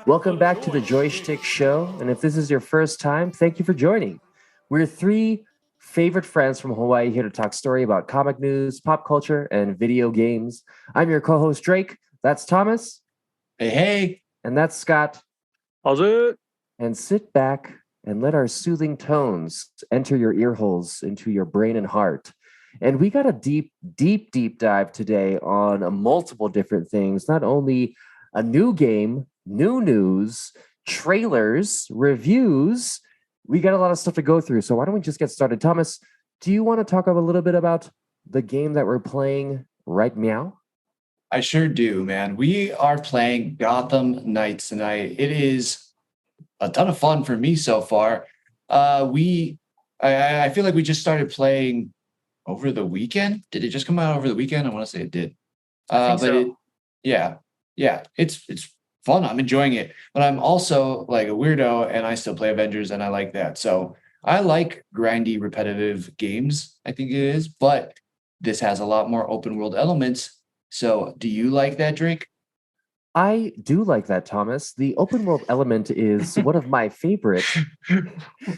Welcome back to the Joystick Show, and if this is your first time, thank you for joining. We're three favorite friends from Hawaii here to talk story about comic news, pop culture, and video games. I'm your co-host, Drake. That's Thomas. Hey. And that's Scott. How's it? And sit back and let our soothing tones enter your ear holes into your brain and heart. And we got a deep dive today on multiple different things, not only a new game, new news, trailers, reviews. We got a lot of stuff to go through. So why don't we just get started? Thomas, do you want to talk a little bit about the game that we're playing right now? I sure do, man. We are playing Gotham Knights tonight. It is a ton of fun for me so far. I feel like we just started playing over the weekend. Did it just come out over the weekend? I want to say it did. It's fun. I'm enjoying it, but I'm also like a weirdo and I still play Avengers and I like that. So I like grindy, repetitive games, I think it is, but this has a lot more open world elements. So do you like that, Drake? I do like that, Thomas. The open world element is one of my favorite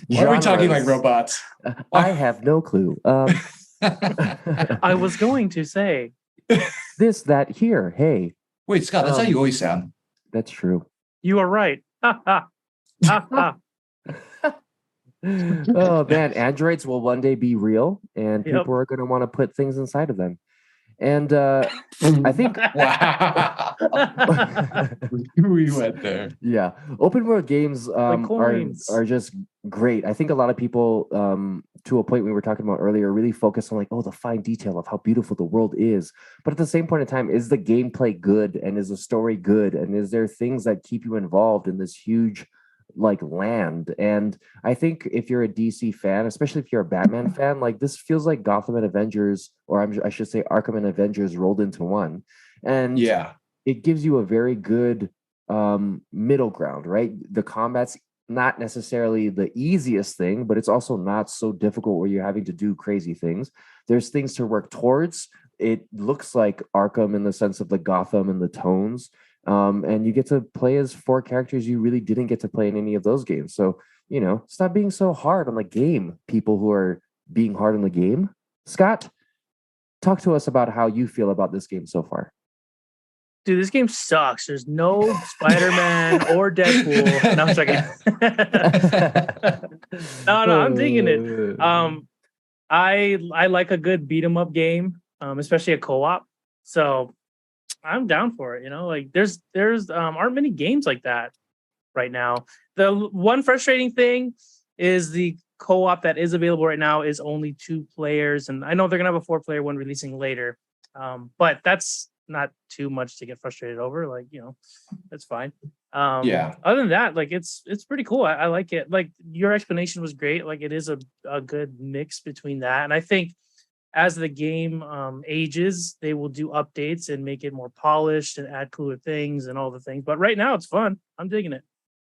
Why are we talking like robots? I have no clue. I was going to say this, that, here. Hey. Wait, Scott, that's how you always sound. That's true. You are right. Oh man, androids will one day be real, and people are going to want to put things inside of them. And I think wow, we went there. Yeah, open world games are just great. I think a lot of people, to a point we were talking about earlier, really focus on like, the fine detail of how beautiful the world is. But at the same point in time, is the gameplay good, and is the story good, and is there things that keep you involved in this huge land? And I think if you're a DC fan, especially if you're a Batman fan, like this feels like Gotham and Avengers, or I should say Arkham and Avengers rolled into one. And it gives you a very good middle ground, right? The combat's not necessarily the easiest thing, but it's also not so difficult where you're having to do crazy things. There's things to work towards. It looks like Arkham in the sense of the Gotham and the tones. And you get to play as four characters you really didn't get to play in any of those games. So, stop being so hard on the game, people who are being hard on the game. Scott, talk to us about how you feel about this game so far. Dude, this game sucks. There's no Spider-Man or Deadpool. No, I'm joking. No, I'm digging it. I like a good beat 'em up game, especially a co-op. So I'm down for it. Like there's aren't many games like that right now. The one frustrating thing is the co-op that is available right now is only 2 players, and I know they're gonna have a 4-player one releasing later, but that's not too much to get frustrated over. Like that's fine. Other than that, like it's pretty cool. I like it. Like your explanation was great. Like it is a good mix between that, and I think as the game ages, they will do updates and make it more polished and add cooler things and all the things. But right now, it's fun. I'm digging it.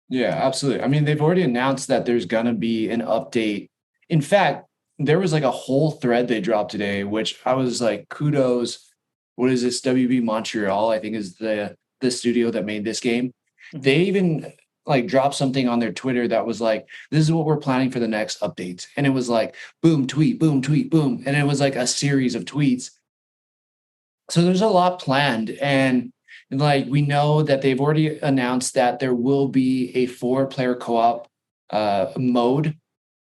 Yeah, absolutely. I mean, they've already announced that there's going to be an update. In fact, there was like a whole thread they dropped today, which I was like, kudos. What is this? WB Montreal, I think, is the studio that made this game. Mm-hmm. They even like dropped something on their Twitter that was like, this is what we're planning for the next updates. And it was like, boom, tweet, boom, tweet, boom. And it was like a series of tweets. So there's a lot planned. And like, we know that they've already announced that there will be a 4-player co-op mode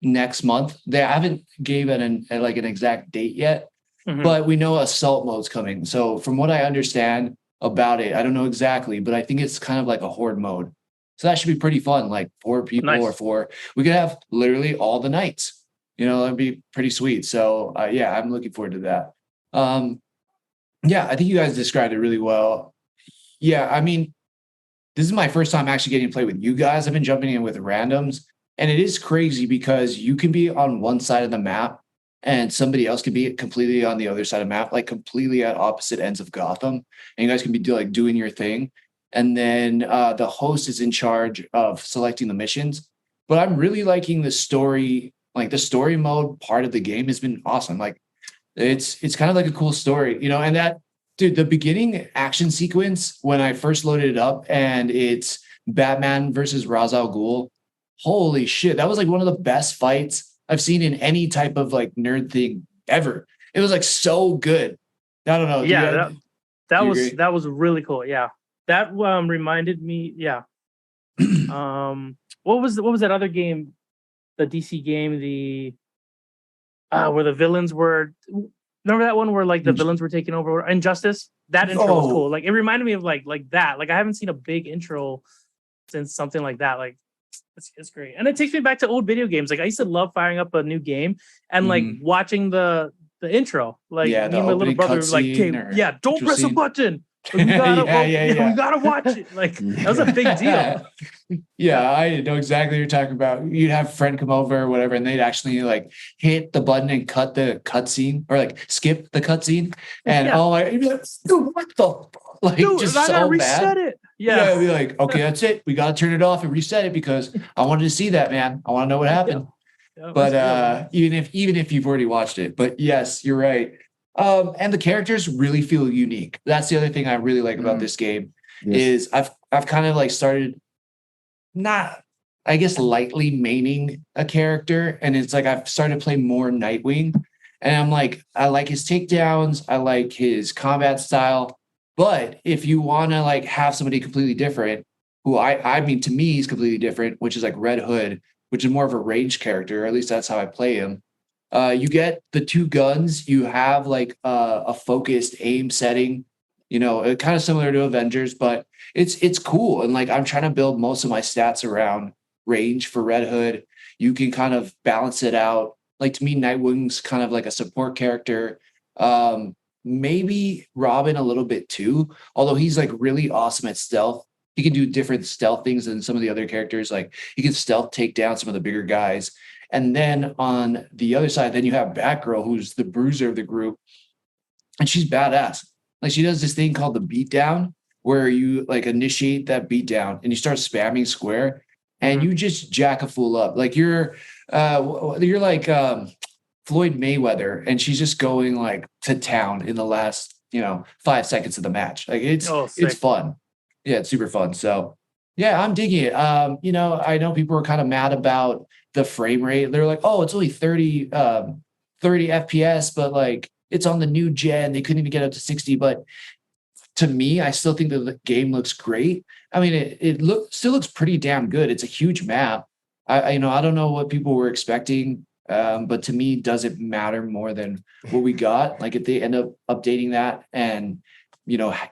next month. They haven't gave it an exact date yet, but we know assault mode's coming. So from what I understand about it, I don't know exactly, but I think it's kind of like a horde mode. So that should be pretty fun, like 4 people or 4. We could have literally all the knights. That'd be pretty sweet. So, I'm looking forward to that. I think you guys described it really well. Yeah, I mean, this is my first time actually getting to play with you guys. I've been jumping in with randoms. And it is crazy because you can be on one side of the map and somebody else could be completely on the other side of the map, like completely at opposite ends of Gotham. And you guys can be doing your thing. And then the host is in charge of selecting the missions. But I'm really liking the story. Like the story mode part of the game has been awesome. Like It's kind of like a cool story, you know, and that, dude, the beginning action sequence when I first loaded it up and it's Batman versus Ra's al Ghul, holy shit, that was like one of the best fights I've seen in any type of like nerd thing ever. It was like so good. I don't know. Yeah, that agree? was really cool. Yeah, that reminded me. Yeah. What was that other game? The DC game, where the villains were. Remember that one where like the villains were taking over? Injustice. That intro was cool. Like it reminded me of like that. Like I haven't seen a big intro since something like that. Like it's great, and it takes me back to old video games. Like I used to love firing up a new game and like watching the intro. Like me and my little brother were like, don't press a button. We gotta watch it. Like that was a big deal. Yeah, I know exactly what you're talking about. You'd have a friend come over or whatever, and they'd actually like hit the button and cut the cutscene or like skip the cutscene. And you'd be like, dude, what the like? Dude, just I gotta reset it. Yeah, I'd be like, okay, that's it. We gotta turn it off and reset it because I wanted to see that, man. I want to know what happened. Yeah, but even if you've already watched it, but yes, you're right. And the characters really feel unique. That's the other thing I really like about this game is I've kind of like started not, I guess, lightly maining a character. And it's like I've started playing more Nightwing. And I'm like, I like his takedowns. I like his combat style. But if you want to like have somebody completely different, who I mean, to me, he's completely different, which is like Red Hood, which is more of a range character. Or at least that's how I play him. You get the two guns. You have like a focused aim setting, you know, kind of similar to Avengers, but it's cool. And like I'm trying to build most of my stats around range for Red Hood. You can kind of balance it out. Like to me, Nightwing's kind of like a support character. Maybe Robin a little bit too, although he's like really awesome at stealth. He can do different stealth things than some of the other characters. Like he can stealth take down some of the bigger guys. And then on the other side, then you have Batgirl, who's the bruiser of the group. And she's badass. Like she does this thing called the beatdown, where you like initiate that beatdown and you start spamming square and you just jack a fool up. Like you're like Floyd Mayweather, and she's just going like to town in the last, 5 seconds of the match. Like it's fun. Yeah, it's super fun. So yeah, I'm digging it. I know people were kind of mad about the frame rate. They're like, oh, it's only 30 FPS, but like it's on the new gen. They couldn't even get up to 60. But to me, I still think that the game looks great. I mean, it still looks pretty damn good. It's a huge map. I don't know what people were expecting, but to me, does it matter more than what we got? Like if they end up updating that and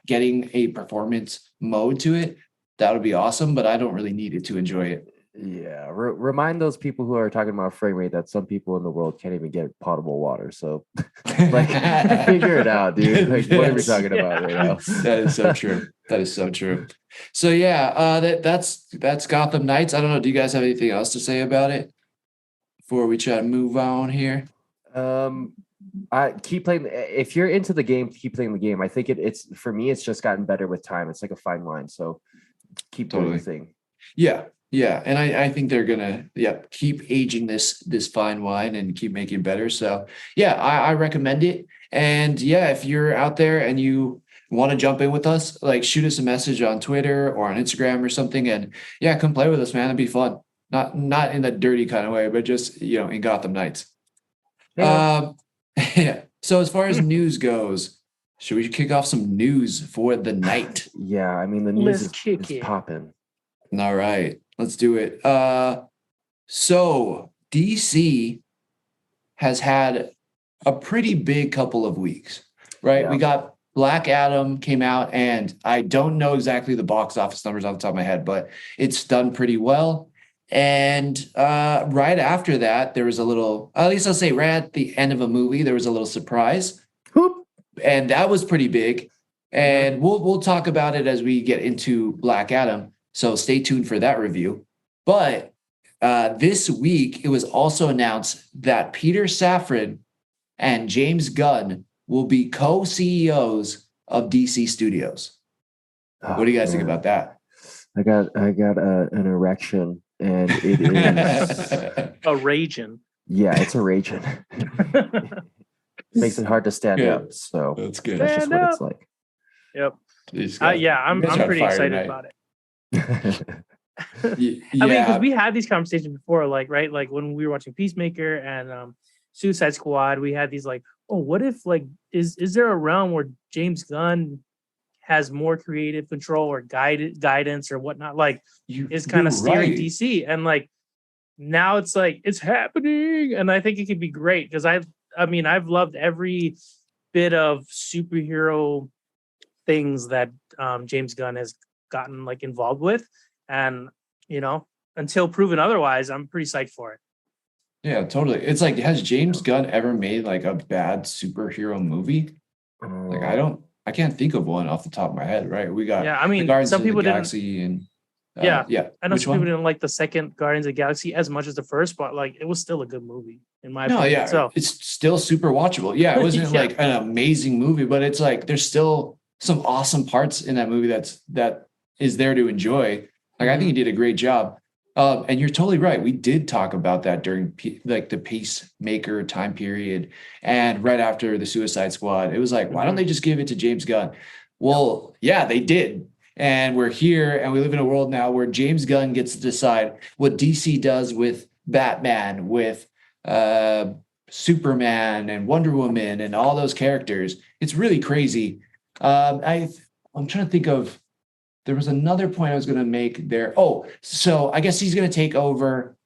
getting a performance mode to it, that would be awesome. But I don't really need it to enjoy it. Yeah, remind those people who are talking about frame rate that some people in the world can't even get potable water. So, like, figure it out, dude. Like, what are we talking about right now? That is so true. That is so true. So yeah, that's Gotham Knights. I don't know. Do you guys have anything else to say about it before we try to move on here? I keep playing. If you're into the game, keep playing the game. I think it's for me. It's just gotten better with time. It's like a fine line. So keep doing the thing. Yeah, and I think they're gonna keep aging this fine wine and keep making it better. So yeah, I recommend it. And yeah, if you're out there and you want to jump in with us, like shoot us a message on Twitter or on Instagram or something, and yeah, come play with us, man. It'd be fun. Not in that dirty kind of way, but just in Gotham Knights. Yeah. So as far as news goes, should we kick off some news for the night? Yeah, I mean the news is popping. All right. Let's do it. So DC has had a pretty big couple of weeks, right? Yeah. We got Black Adam came out, and I don't know exactly the box office numbers off the top of my head, but it's done pretty well. And right after that, there was a little, at least I'll say right at the end of a movie, there was a little surprise. Whoop. And that was pretty big. And we'll talk about it as we get into Black Adam. So stay tuned for that review. But this week, it was also announced that Peter Safran and James Gunn will be co-CEOs of DC Studios. What do you guys think about that? I got an erection, and it is a raging. Yeah, it's a raging. makes it hard to stand out. So that's good. That's just what it's like. Yep. I'm pretty excited about it. I mean, because we had these conversations before, like when we were watching Peacemaker and Suicide Squad, we had these like, oh, what if like is there a realm where James Gunn has more creative control or guidance or whatnot, like is kind of steering DC, and like now it's like it's happening, and I think it could be great because I mean I've loved every bit of superhero things that James Gunn has gotten like involved with, and until proven otherwise, I'm pretty psyched for it. Yeah, totally. It's like, has James Gunn ever made like a bad superhero movie? Like I can't think of one off the top of my head, right? We got I mean, Guardians some people of the Galaxy didn't. And I know some people didn't like the second Guardians of the Galaxy as much as the first, but like it was still a good movie in my opinion. Yeah, so it's still super watchable. Yeah, it wasn't like an amazing movie, but it's like there's still some awesome parts in that movie that is there to enjoy. Like I think he did a great job. And you're totally right. We did talk about that during like the Peacemaker time period and right after the Suicide Squad. It was like, why don't they just give it to James Gunn? Well, yeah, they did. And we're here and we live in a world now where James Gunn gets to decide what DC does with Batman, with Superman and Wonder Woman and all those characters. It's really crazy. I'm trying to think of, there was another point I was going to make there. Oh, so I guess he's going to take over.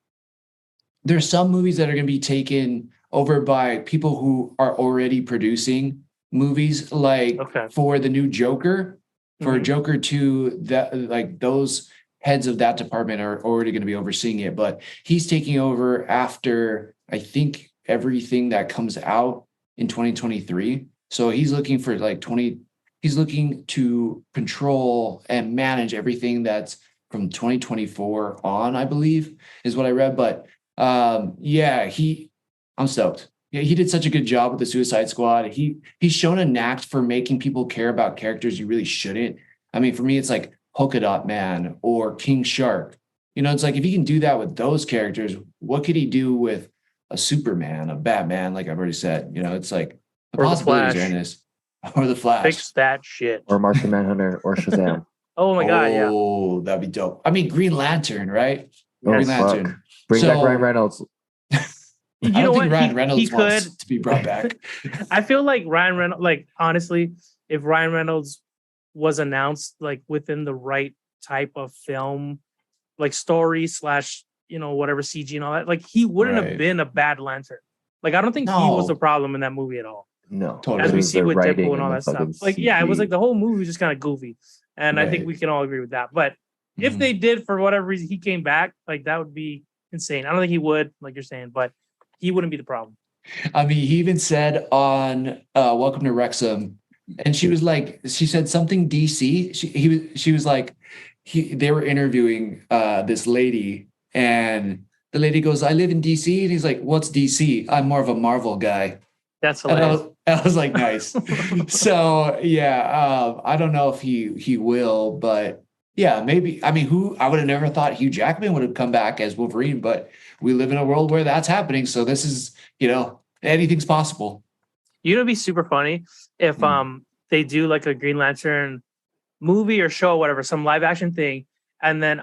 There's some movies that are going to be taken over by people who are already producing movies, like for the new Joker, for Joker 2, that like those heads of that department are already going to be overseeing it. But he's taking over after, I think, everything that comes out in 2023. So he's looking for like he's looking to control and manage everything that's from 2024 on, I believe, is what I read. But I'm stoked. Yeah, he did such a good job with the Suicide Squad. He's shown a knack for making people care about characters you really shouldn't. I mean, for me, it's like Polka Dot Man or King Shark. It's like if he can do that with those characters, what could he do with a Superman, a Batman? Like I've already said, it's like the possibilities are endless. Or the Flash. Fix that shit. Or Martian Manhunter or Shazam. Oh my god, yeah. Oh, that'd be dope. I mean, Green Lantern, right? Oh, Green Lantern. Bring back Ryan Reynolds. I don't think Ryan Reynolds wants to be brought back. I feel like Ryan Reynolds, like honestly, if Ryan Reynolds was announced like within the right type of film, like story / whatever CG and all that, like he wouldn't have been a bad Lantern. Like I don't think he was the problem in that movie at all. No, totally. As we see with Deadpool and all that stuff. Like, yeah, it was like the whole movie was just kind of goofy. And I think we can all agree with that. But if they did, for whatever reason, he came back, like that would be insane. I don't think he would, like you're saying, but he wouldn't be the problem. I mean, he even said on Welcome to Wrexham, and she said something DC. She was like, they were interviewing this lady, and the lady goes, I live in DC. And he's like, what's DC? I'm more of a Marvel guy. That's hilarious. I was like, nice. So yeah, I don't know if he will, but yeah, maybe. I mean, I would have never thought Hugh Jackman would have come back as Wolverine, but we live in a world where that's happening. So this is, anything's possible. It'd be super funny if they do like a Green Lantern movie or show or whatever, some live action thing, and then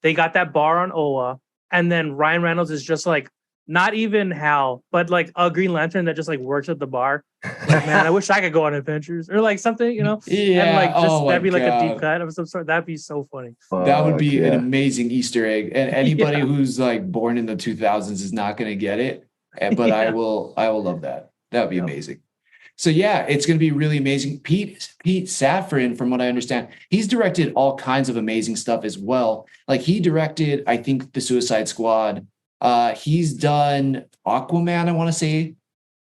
they got that bar on Oa, and then Ryan Reynolds is just like, not even Hal, but like a Green Lantern that just like works at the bar. Like, man, I wish I could go on adventures or like something, Yeah. And like just that'd be like a deep cut of some sort. That'd be so funny. That would be an amazing Easter egg. And anybody who's like born in the 2000s is not going to get it. But I will love that. That would be amazing. So yeah, it's going to be really amazing. Pete Safran, from what I understand, he's directed all kinds of amazing stuff as well. Like he directed, I think, the Suicide Squad. He's done Aquaman, I want to say,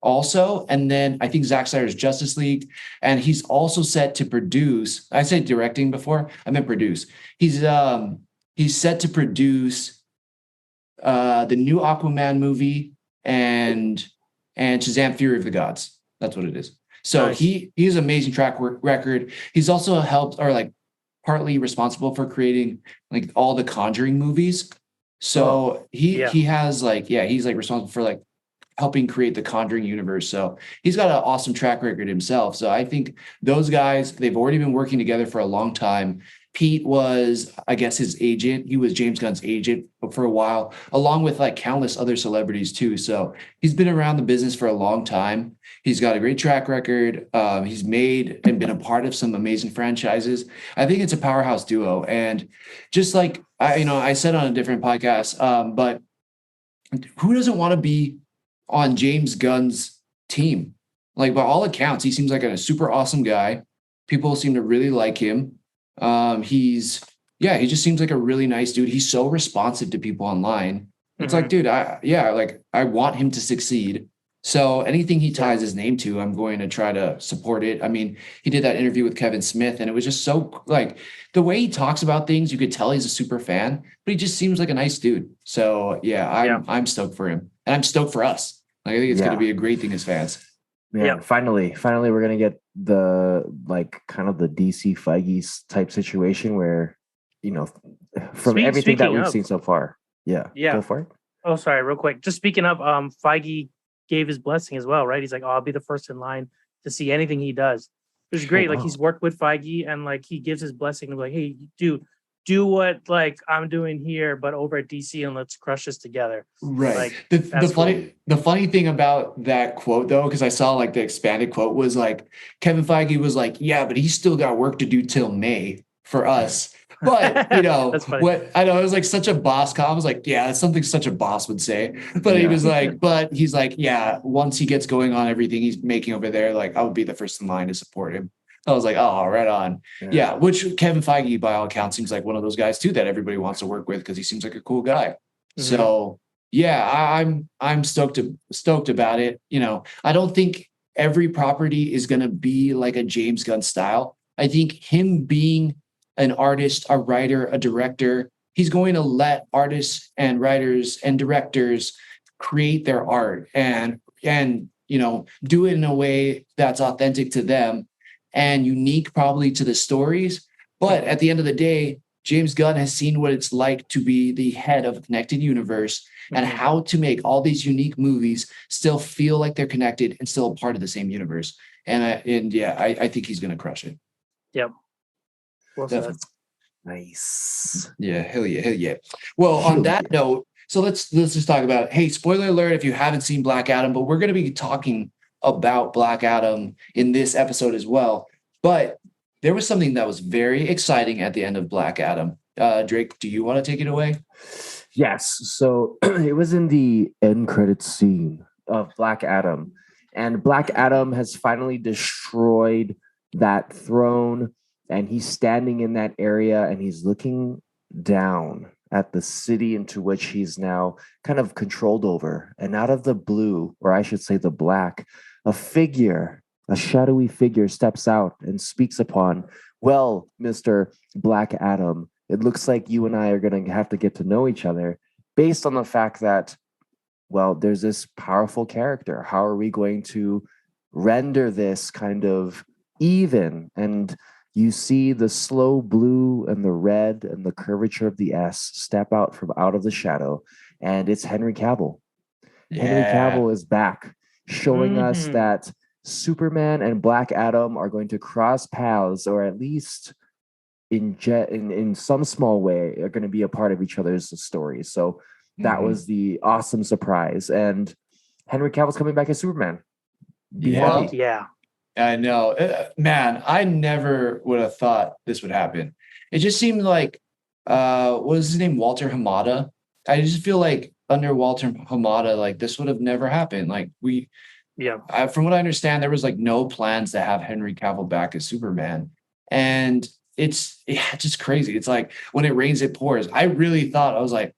also, and then I think Zack Snyder's Justice League, and he's also set to produce. I said directing before, I meant produce. He's set to produce the new Aquaman movie and Shazam: Fury of the Gods. That's what it is. So nice. He has an amazing track record. He's also helped, or like partly responsible for creating like all the Conjuring movies. So he has like, he's like responsible for like helping create the Conjuring universe. So he's got an awesome track record himself. So I think those guys, they've already been working together for a long time. Pete was, I guess, his agent. He was James Gunn's agent for a while, along with like countless other celebrities too. So he's been around the business for a long time. He's got a great track record. He's made and been a part of some amazing franchises. I think it's a powerhouse duo. And just like I said on a different podcast, but who doesn't want to be on James Gunn's team? Like, by all accounts, he seems like a super awesome guy. People seem to really like him. He just seems like a really nice dude. He's so responsive to people online. It's like, dude, I want him to succeed. So anything he ties his name to, I'm going to try to support it. I mean, he did that interview with Kevin Smith, and it was just so, like, the way he talks about things, you could tell he's a super fan, but he just seems like a nice dude. So I'm stoked for him, and I'm stoked for us. Like, I think it's going to be a great thing as fans. Yeah, finally, we're gonna get the kind of the DC Feige type situation where, from everything that we've seen so far. Yeah. Go for it. Oh, sorry, real quick. Just speaking of, Feige gave his blessing as well, right? He's like, I'll be the first in line to see anything he does. Which is great. Like, he's worked with Feige, and like he gives his blessing of like, hey, dude, do what like I'm doing here, but over at DC, and let's crush this together. Right. Like, the funny thing about that quote though, because I saw like the expanded quote, was like Kevin Feige was like, yeah, but he's still got work to do till May for us. But what I know, it was like such a boss call. I was like, yeah, that's something such a boss would say. But he was like, but he's like, yeah, once he gets going on everything he's making over there, like I would be the first in line to support him. I was like, oh, right on. Yeah, which Kevin Feige, by all accounts, seems like one of those guys too that everybody wants to work with because he seems like a cool guy. Mm-hmm. So yeah, I'm stoked about it. I don't think every property is gonna be like a James Gunn style. I think him being an artist, a writer, a director, he's going to let artists and writers and directors create their art and do it in a way that's authentic to them and unique probably to the stories. But at the end of the day, James Gunn has seen what it's like to be the head of a connected universe and how to make all these unique movies still feel like they're connected and still a part of the same universe. I think he's going to crush it. Yep. Well said. Nice. Yeah, hell yeah. Well, on that note, so let's just talk about, hey, spoiler alert if you haven't seen Black Adam, but we're going to be talking about Black Adam in this episode as well. But there was something that was very exciting at the end of Black Adam. Drake, do you want to take it away? Yes. So it was in the end credits scene of Black Adam, and Black Adam has finally destroyed that throne. And he's standing in that area and he's looking down at the city into which he's now kind of controlled over. And out of the blue, or I should say the black, a shadowy figure steps out and speaks upon, well, Mr. Black Adam, it looks like you and I are going to have to get to know each other based on the fact that, well, there's this powerful character. How are we going to render this kind of even? And you see the slow blue and the red and the curvature of the S step out from out of the shadow, and it's Henry Cavill. Yeah. Henry Cavill is back, showing us that Superman and Black Adam are going to cross paths, or at least in some small way are going to be a part of each other's stories. So that was the awesome surprise. And Henry Cavill's coming back as Superman. Be happy. Yeah. I know, man, I never would have thought this would happen. It just seemed like, what was his name? Walter Hamada. I just feel like under Walter Hamada, like this would have never happened. Like from what I understand, there was like no plans to have Henry Cavill back as Superman. And it's just crazy. It's like when it rains, it pours. I really thought, I was like,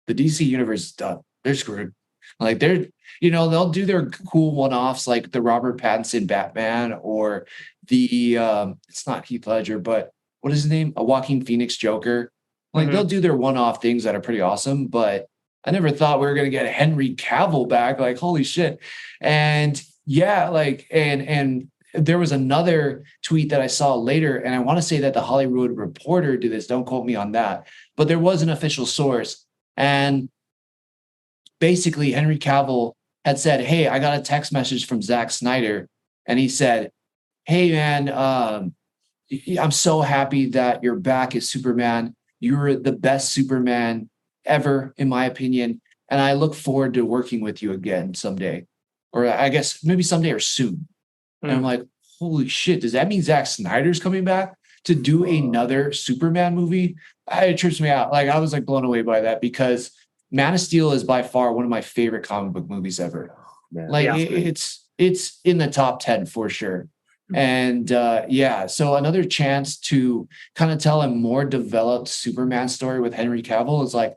the DC universe is done. They're screwed. Like they'll do their cool one-offs like the Robert Pattinson Batman or the it's not Heath Ledger, but what is his name? A Joaquin Phoenix Joker. Like they'll do their one-off things that are pretty awesome, but I never thought we were gonna get Henry Cavill back. Like, holy shit. And yeah, like and there was another tweet that I saw later, and I want to say that the Hollywood Reporter did this. Don't quote me on that, but there was an official source, and basically Henry Cavill had said, "Hey, I got a text message from Zack Snyder," and he said, "Hey, man, I'm so happy that you're back as Superman. You're the best Superman ever, in my opinion, and I look forward to working with you again someday, or I guess maybe someday or soon." And I'm like, "Holy shit! Does that mean Zack Snyder's coming back to do another Superman movie?" It trips me out. Like I was like blown away by that because Man of Steel is by far one of my favorite comic book movies ever. Man, like it's in the top 10 for sure. And so another chance to kind of tell a more developed Superman story with Henry Cavill is like,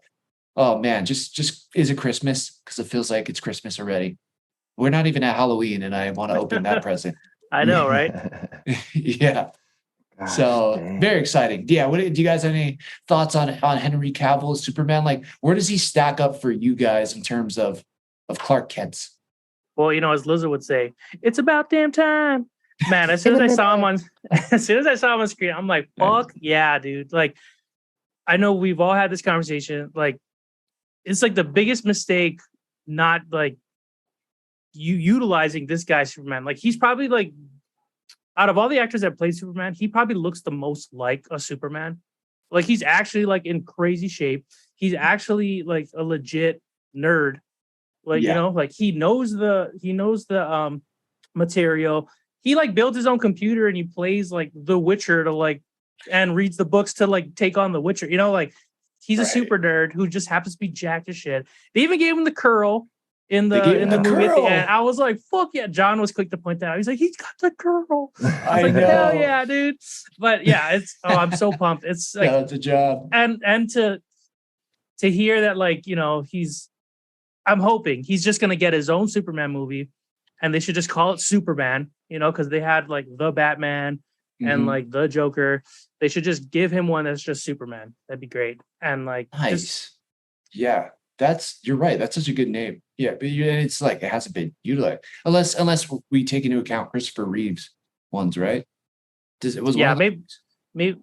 oh man, just is it Christmas? Because it feels like it's Christmas already. We're not even at Halloween, and I want to open that present. I know, right? Yeah. Gosh, so dang. Very exciting. Yeah. Do you guys have any thoughts on Henry Cavill as Superman? Like, where does he stack up for you guys in terms of Clark Kent? Well, as Lizard would say, it's about damn time. Man, as soon as I saw him on screen, I'm like, fuck yeah, dude. Like, I know we've all had this conversation. Like, it's like the biggest mistake not like you utilizing this guy Superman. Like, he's probably like, out of all the actors that played Superman, he probably looks the most like a Superman. Like, he's actually like in crazy shape. He's actually like a legit nerd. Like, like he knows the material. He like builds his own computer and he plays like The Witcher to like and reads the books to like take on The Witcher. Like he's a super nerd who just happens to be jacked as shit. They even gave him the curl in the movie at the end. I was like, fuck yeah. John was quick to point that out. He's like, he's got the curl. I was like, hell yeah, dude. But yeah, I'm so pumped. It's like that's a job. And to hear that, like, I'm hoping he's just gonna get his own Superman movie. And they should just call it Superman, because they had like the Batman and like the Joker. They should just give him one that's just Superman. That'd be great. And like, nice. Yeah, you're right. That's such a good name. Yeah, but it's like it hasn't been utilized unless we take into account Christopher Reeve's ones, right? Maybe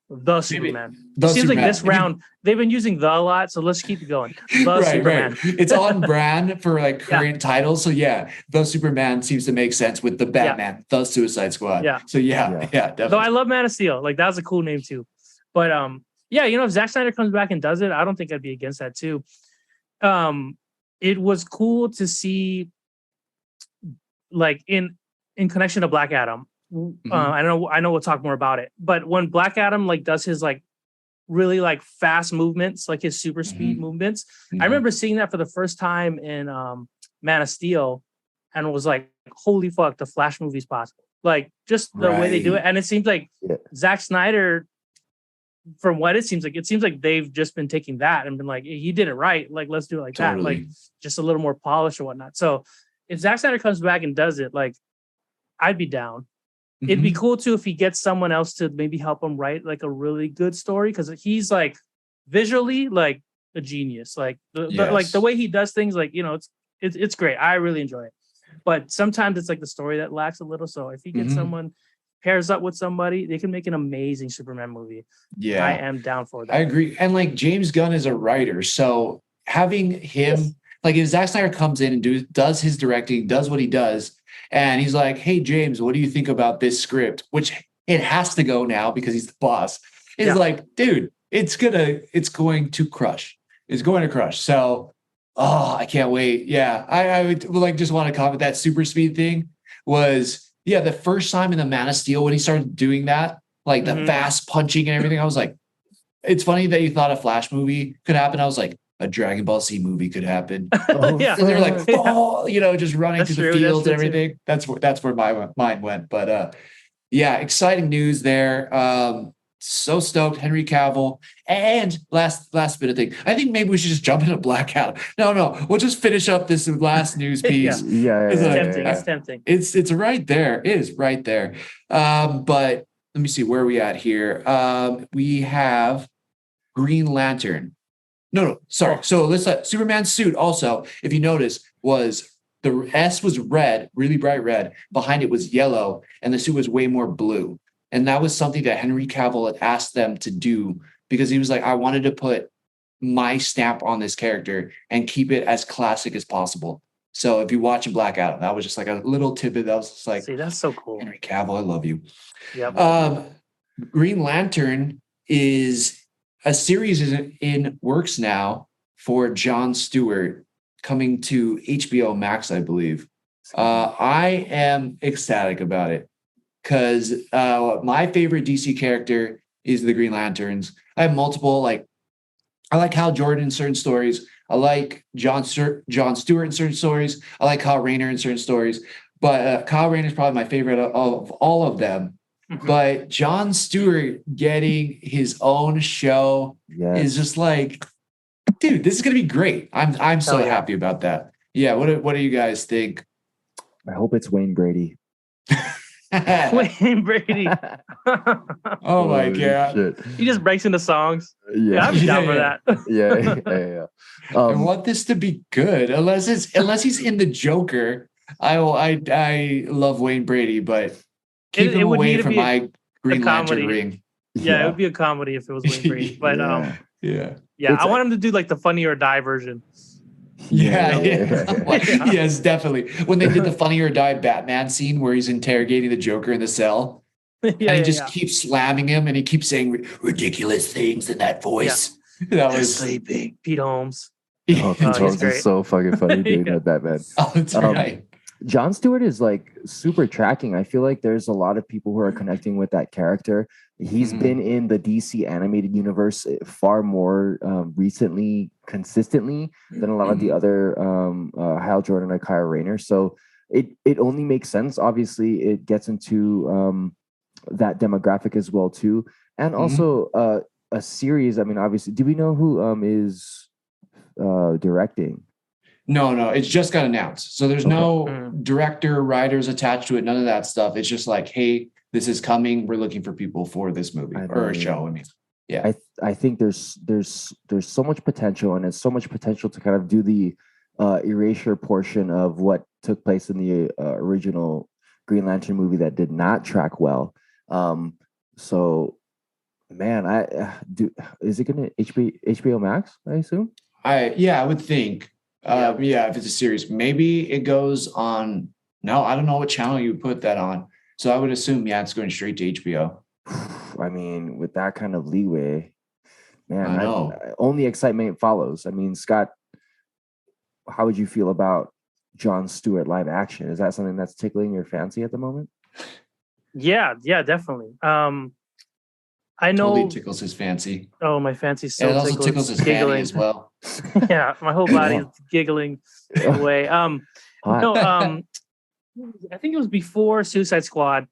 the Superman. It seems Superman. Like this round they've been using the a lot, so let's keep it going. The Superman. Right. It's on brand for like current titles. So yeah, the Superman seems to make sense with the Batman, the Suicide Squad. Yeah. So yeah, definitely. Though I love Man of Steel. Like that was a cool name too. But if Zack Snyder comes back and does it, I don't think I'd be against that too. It was cool to see, like in connection to Black Adam. I know we'll talk more about it, but when Black Adam like does his like really like fast movements, like his super speed movements, I remember seeing that for the first time in Man of Steel, and was like, holy fuck, the Flash movie's possible. Like just the way they do it, and it seems like Zack Snyder, from what it seems like they've just been taking that and been like, he did it right, like let's do it like that, like just a little more polished or whatnot. So if Zack Snyder comes back and does it, like I'd be down. It'd be cool too if he gets someone else to maybe help him write like a really good story, because he's like visually like a genius. Like the way he does things, like it's great. I really enjoy it. But sometimes it's like the story that lacks a little. So if he gets someone, pairs up with somebody, they can make an amazing Superman movie. Yeah, I am down for that. I agree. And like James Gunn is a writer, so having him like if Zack Snyder comes in and does his directing, does what he does. And he's like, hey, James, what do you think about this script? Which it has to go now because he's the boss. He's like, dude, it's going to crush. It's going to crush. So, I can't wait. Yeah, I would like just want to comment that super speed thing was, the first time in the Man of Steel when he started doing that, like the fast punching and everything, I was like, it's funny that you thought a Flash movie could happen. I was like, a Dragon Ball Z movie could happen. And they're like, just running through the fields and everything. Too. That's where my mind went. But exciting news there. So stoked, Henry Cavill. And last bit of thing. I think maybe we should just jump into Black Adam. No, we'll just finish up this last news piece. It's tempting. It's right there. It is right there. But let me see where are we at here. We have Green Lantern. No, sorry. So let's Superman's suit also, if you notice, was the S was red, really bright red. Behind it was yellow, and the suit was way more blue. And that was something that Henry Cavill had asked them to do because he was like, I wanted to put my stamp on this character and keep it as classic as possible. So if you watch Black Adam, that was just like a little tidbit that was just like, see, that's so cool. Henry Cavill, I love you. Yep. Green Lantern is a series in works now for Jon Stewart coming to HBO Max, I believe. I am ecstatic about it because my favorite DC character is the Green Lanterns. I have multiple, like, I like Hal Jordan in certain stories. I like Jon Stewart in certain stories. I like Kyle Rayner in certain stories. But Kyle Rayner is probably my favorite of all of them. Mm-hmm. But Jon Stewart getting his own show is just like, dude, this is gonna be great. I'm so happy about that. Yeah. What do you guys think? I hope it's Wayne Brady. Wayne Brady. Oh my god. Shit. He just breaks into songs. Yeah, I'm down for that. Yeah. I want this to be good. Unless he's in the Joker. I love Wayne Brady, but keep him away from my Green Lantern ring. Yeah, it would be a comedy if it was Wayne Brady. But yeah. I want him to do like the Funny or Die version. Yes, definitely. When they did the Funny or Die Batman scene where he's interrogating the Joker in the cell, and he just keeps slamming him, and he keeps saying ridiculous things in that voice. That was sleeping. Pete Holmes. Pete Holmes is so fucking funny doing that Batman. Oh, that's right. Jon Stewart is like super tracking. I feel like there's a lot of people who are connecting with that character. He's been in the DC animated universe far more recently, consistently than a lot of the other Hal Jordan or Kyle Rayner. So it only makes sense. Obviously, it gets into that demographic as well too, and also a series. I mean, obviously, do we know who is directing? No, it's just got announced. So there's no director, writers attached to it, none of that stuff. It's just like, hey, this is coming. We're looking for people for this movie or a show. I mean, yeah. I think there's so much potential, and there's so much potential to kind of do the erasure portion of what took place in the original Green Lantern movie that did not track well. So, man, is it going to HBO Max, I assume? I would think. If it's a series, maybe it goes on. No, I don't know what channel you put that on. So I would assume, it's going straight to HBO. I mean, with that kind of leeway, man, I know. Only excitement follows. I mean, Scott, how would you feel about Jon Stewart live action? Is that something that's tickling your fancy at the moment? Yeah, definitely. I know totally tickles his fancy. Oh, my fancy's so it also tickles his fanny as well. Yeah, my whole body is giggling away. I think it was before Suicide Squad.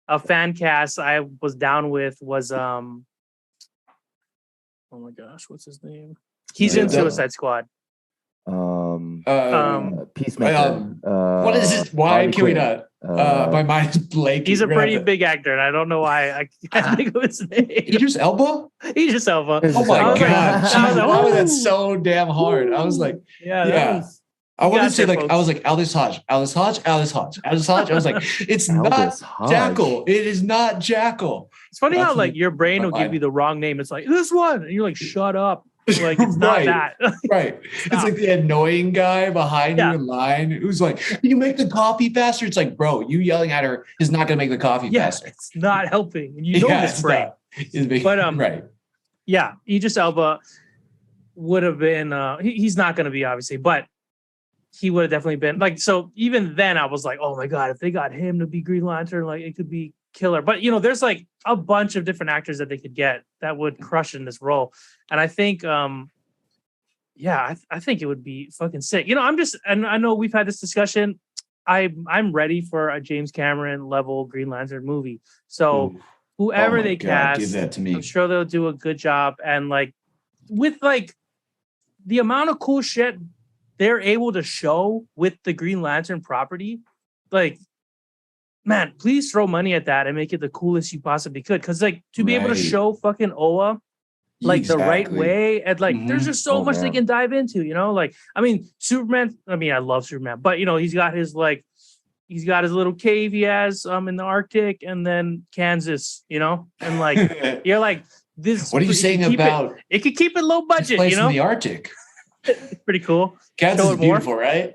A fan cast I was down with was oh my gosh, what's his name? He's in Suicide Squad. Peacemaker. What is this? Why can we not? My mind is blank. He's a pretty big actor, and I don't know why I can't think of his name. Idris Elba. Oh my god! That's so damn hard. I was like, I wanted to say I was like Aldous Hodge. I was like, it's not Jackal. It is not Jackal. It's funny how like your brain will give you the wrong name. It's like this one, and you're like, shut up. Like it's not that. Right. It's like the annoying guy behind you in line who's like, "Can you make the coffee faster?" It's like, bro, you yelling at her is not gonna make the coffee faster. It's not helping. And you know this brain. But right. Yeah, Idris Elba would have been he's not gonna be obviously, but he would have definitely been like, so even then I was like, oh my God, if they got him to be Green Lantern, like it could be killer. But there's like a bunch of different actors that they could get that would crush in this role. And I think, I think it would be fucking sick. And I know we've had this discussion. I'm ready for a James Cameron level Green Lantern movie. So whoever they cast, give that to me. I'm sure they'll do a good job. And like with like the amount of cool shit they're able to show with the Green Lantern property, like, man, please throw money at that and make it the coolest you possibly could. Because like to be able to show fucking Oa like the right way, and like there's just so much they can dive into, like, I mean, Superman, I love Superman, but he's got his little cave he has in the Arctic, and then Kansas, and like you're like this. What are you saying about it could keep it low budget, in the Arctic? Pretty cool. Kansas is beautiful, right?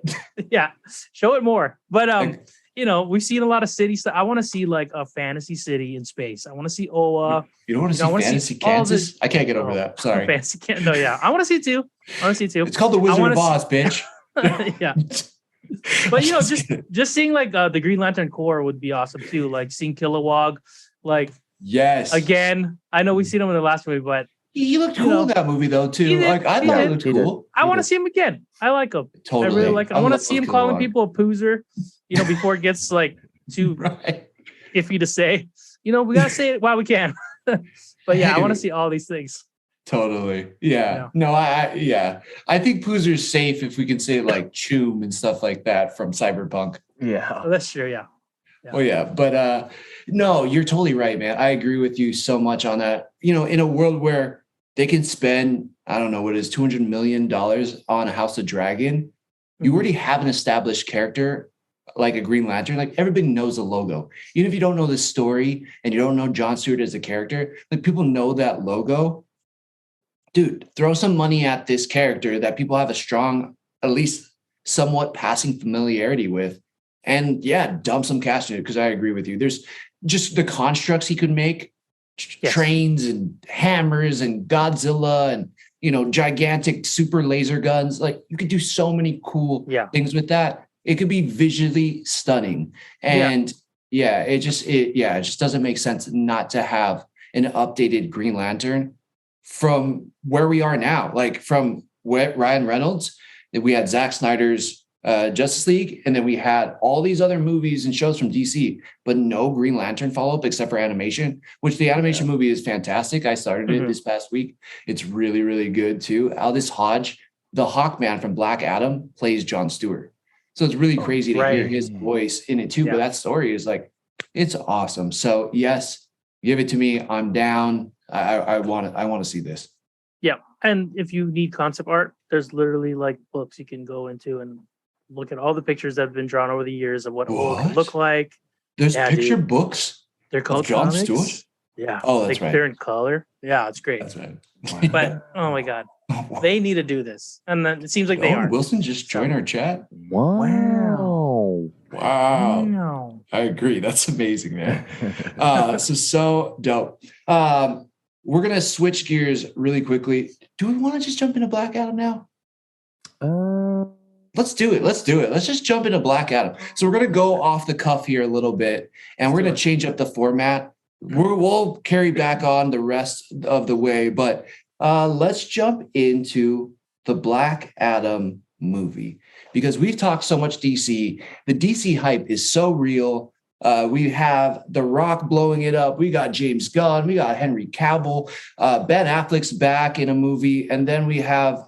Yeah, show it more. But we've seen a lot of city stuff. I want to see like a fantasy city in space. I want to see Oa. You don't want to see fantasy Kansas? I can't get over that. Sorry. Fantasy Kansas. No, yeah. I want to see it too. It's called the Wizard of Oz, bitch. Yeah. But just seeing like the Green Lantern Corps would be awesome too. Like seeing Kilowog, like yes. Again, I know we've seen him in the last movie, but he looked cool in that movie though too. Like I thought he looked cool. I want to see him again. I like him. Totally. I really like him. I want to see him calling people a poozer, before it gets like too iffy to say. We gotta say it while we can. But yeah, I want to see all these things. Totally. Yeah. No, I think Poozer's safe if we can say like Choom and stuff like that from Cyberpunk. Yeah. Oh, that's true. Yeah. Well, yeah. But no, you're totally right, man. I agree with you so much on that. In a world where they can spend, I don't know what it is, $200 million on a House of Dragon, you already have an established character like a Green Lantern. Like everybody knows the logo. Even if you don't know the story and you don't know John Stewart as a character, like people know that logo. Dude, throw some money at this character that people have a strong, at least somewhat passing familiarity with. And yeah, dump some cash in it because I agree with you. There's just the constructs he could make, trains and hammers and Godzilla and, gigantic super laser guns. Like you could do so many cool things with that. It could be visually stunning. And it just doesn't make sense not to have an updated Green Lantern from where we are now, like from Ryan Reynolds, that we had Zack Snyder's Justice League, and then we had all these other movies and shows from DC, but no Green Lantern follow-up except for animation, which the animation movie is fantastic. I started it this past week. It's really, really good too. Aldous Hodge, the Hawkman from Black Adam, plays John Stewart. So it's really crazy to hear his voice in it too. But that story is like, it's awesome. So yes, give it to me. I'm down. I want to see this. Yeah. And if you need concept art, there's literally like books you can go into and look at all the pictures that have been drawn over the years of what Oa can look like. There's picture books. They're called John comics. Stewart. Yeah. Oh, that's right. They're in color. Yeah, it's great. That's right. But oh my God, they need to do this, and then it seems like they are. Wilson just joined our chat. Wow. I agree. That's amazing, man. So dope. We're gonna switch gears really quickly. Do we want to just jump into Black Adam now? Let's do it. Let's just jump into Black Adam. So we're gonna go off the cuff here a little bit, and we're gonna change up the format. We'll carry back on the rest of the way, but let's jump into the Black Adam movie, because we've talked so much DC. The DC hype is so real. We have The Rock blowing it up. We got James Gunn. We got Henry Cavill. Ben Affleck's back in a movie. And then we have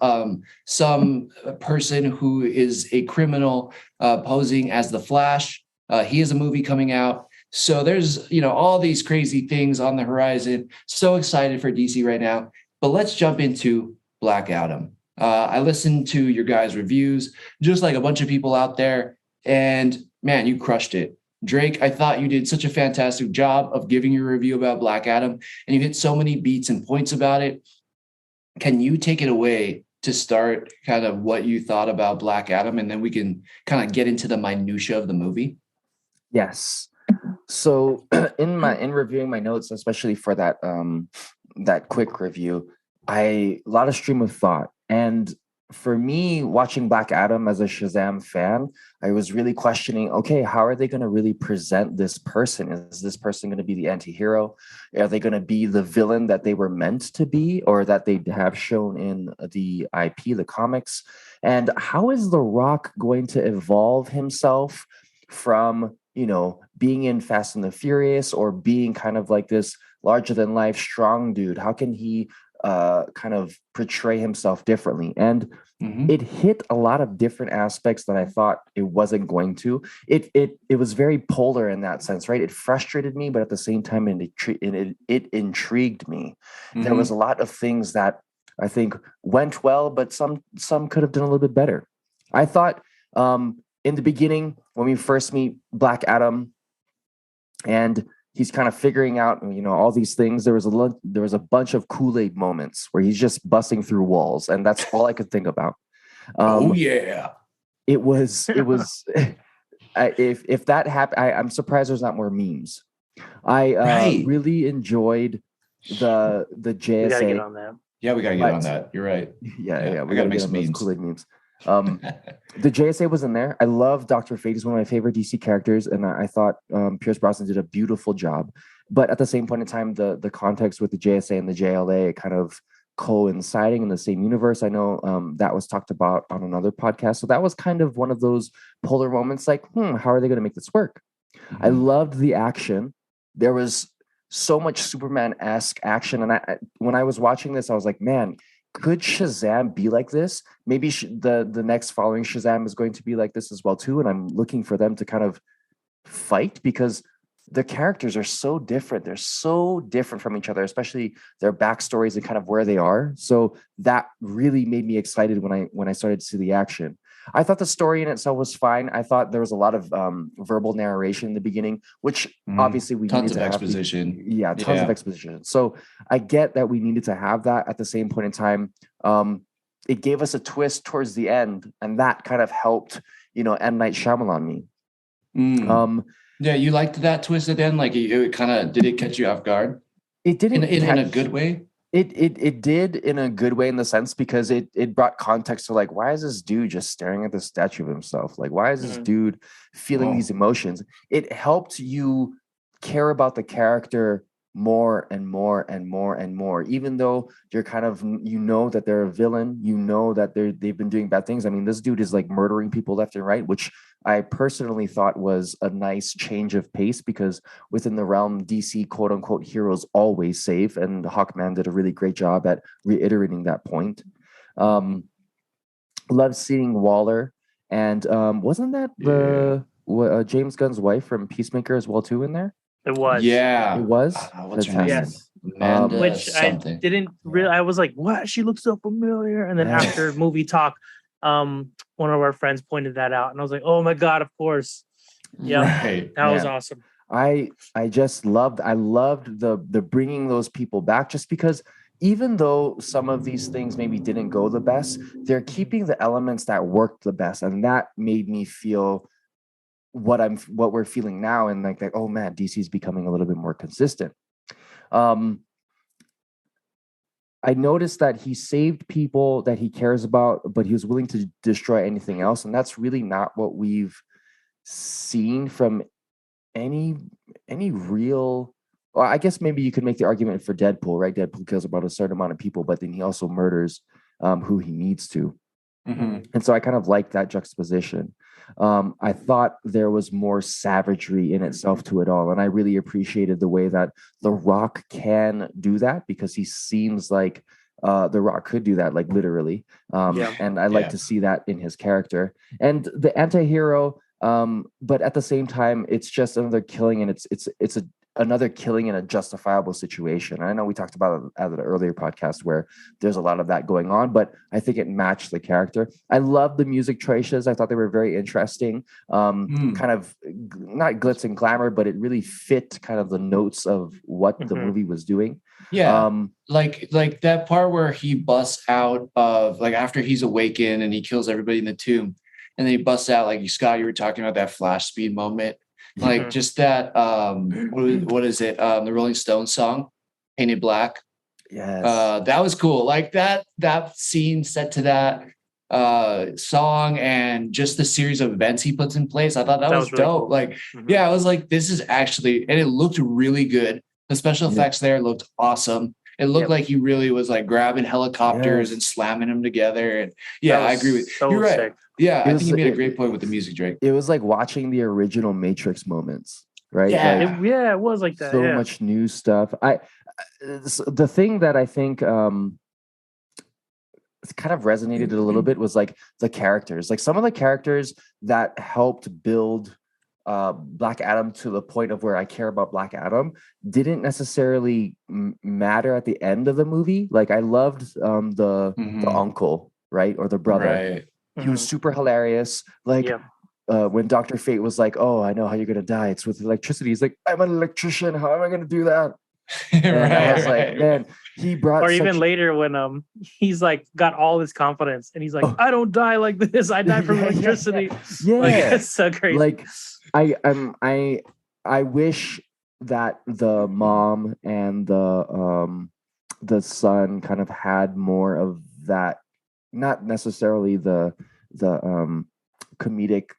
some person who is a criminal posing as the Flash. He has a movie coming out. So there's, all these crazy things on the horizon. So excited for DC right now. But let's jump into Black Adam. I listened to your guys' reviews, just like a bunch of people out there. And man, you crushed it. Drake, I thought you did such a fantastic job of giving your review about Black Adam, and you hit so many beats and points about it. Can you take it away to start kind of what you thought about Black Adam, and then we can kind of get into the minutia of the movie? Yes. So in reviewing my notes, especially for that quick review, a lot of stream of thought. And for me, watching Black Adam as a Shazam fan, I was really questioning, okay, how are they going to really present this person? Is this person going to be the anti-hero? Are they going to be the villain that they were meant to be, or that they have shown in the IP, the comics? And how is The Rock going to evolve himself from, being in Fast and the Furious, or being kind of like this larger than life strong dude? How can he kind of portray himself differently? And it hit a lot of different aspects that I thought it wasn't going to. It was very polar in that sense, right? It frustrated me, but at the same time, it intrigued me. There was a lot of things that I think went well, but some could have done a little bit better. I thought in the beginning, when we first meet Black Adam, and he's kind of figuring out, all these things, there was a bunch of Kool-Aid moments where he's just busting through walls, and that's all I could think about. Oh yeah. It was if that happened, I'm surprised there's not more memes. I really enjoyed the JSA. We gotta get on that. Yeah, we gotta get on that. You're right. Yeah, we gotta make some memes. Kool-Aid memes. The JSA was in there. I love Dr. Fate. He's one of my favorite DC characters, and I thought Pierce Brosnan did a beautiful job. But at the same point in time, the context with the JSA and the JLA kind of coinciding in the same universe. I know that was talked about on another podcast. So that was kind of one of those polar moments like, how are they going to make this work? Mm-hmm. I loved the action. There was so much Superman-esque action. And when I was watching this, I was like, man, could Shazam be like this? Maybe the next following Shazam is going to be like this as well, too. And I'm looking for them to kind of fight because the characters are so different. They're so different from each other, especially their backstories and kind of where they are. So that really made me excited when I started to see the action. I thought the story in itself was fine. I thought there was a lot of verbal narration in the beginning, which obviously we needed to have. Tons of exposition. So I get that we needed to have that. At the same point in time, it gave us a twist towards the end, and that kind of helped, M. Night Shyamalan me. Yeah, you liked that twist at the end? Like it kind of did it catch you off guard? It didn't in a good way. It did in a good way in the sense because it brought context to like, why is this dude just staring at the statue of himself? Like, why is this dude feeling these emotions? It helped you care about the character more and more and more and more, even though you're kind of, that they're a villain, that they've been doing bad things. I mean, this dude is like murdering people left and right, which I personally thought was a nice change of pace because within the realm, DC quote unquote heroes always save, and Hawkman did a really great job at reiterating that point. Love seeing Waller, and wasn't that James Gunn's wife from Peacemaker as well too in there? It was. Yeah. It was? What's her name? Yes. Which something. I didn't really, I was like, what? She looks so familiar. And then after movie talk, one of our friends pointed that out. And I was like, oh my God, of course. Yeah. Right. That was awesome. I loved the bringing those people back just because even though some of these things maybe didn't go the best, they're keeping the elements that worked the best. And that made me feel what we're feeling now, and like oh man, DC is becoming a little bit more consistent. I noticed that he saved people that he cares about, but he was willing to destroy anything else, and that's really not what we've seen from any real. Well, I guess maybe you could make the argument for Deadpool, right? Deadpool kills about a certain amount of people, but then he also murders who he needs to. Mm-hmm. And so I kind of like that juxtaposition. I thought there was more savagery in itself to it all. And I really appreciated the way that The Rock can do that because he seems like The Rock could do that, like literally. And I like to see that in his character. And the anti-hero, but at the same time, it's just another killing, and it's another killing in a justifiable situation. I know we talked about it at an earlier podcast where there's a lot of that going on, but I think it matched the character. I love the music choices. I thought they were very interesting. Kind of not glitz and glamour, but it really fit kind of the notes of what the movie was doing. Yeah. Like that part where he busts out of like after he's awakened and he kills everybody in the tomb, and then he busts out, like Scott, you were talking about that flash speed moment. Like just that, what is it? The Rolling Stones song, Painted Black. Yes. That was cool. Like that scene set to that song and just the series of events he puts in place. I thought that was really dope. Cool. Like, I was like, this is actually, and it looked really good. The special effects there looked awesome. It looked like he really was like grabbing helicopters and slamming them together. And I agree with you. You're right. Sick. Yeah, I think you made a great point with the music, Drake. It was like watching the original Matrix moments, right? Yeah, like, it was like that. So much new stuff. The thing that I think kind of resonated a little bit was like the characters. Like some of the characters that helped build Black Adam to the point of where I care about Black Adam didn't necessarily matter at the end of the movie. Like I loved the uncle, right, or the brother. Right. He was super hilarious. Like when Dr. Fate was like, "Oh, I know how you're gonna die. It's with electricity." He's like, "I'm an electrician. How am I gonna do that?" And I was like, man, he brought. Or even later when he's like got all his confidence and he's like, I don't die like this. I die from electricity. Yeah. Like, it's so crazy. Like I wish that the mom and the son kind of had more of that, not necessarily the comedic,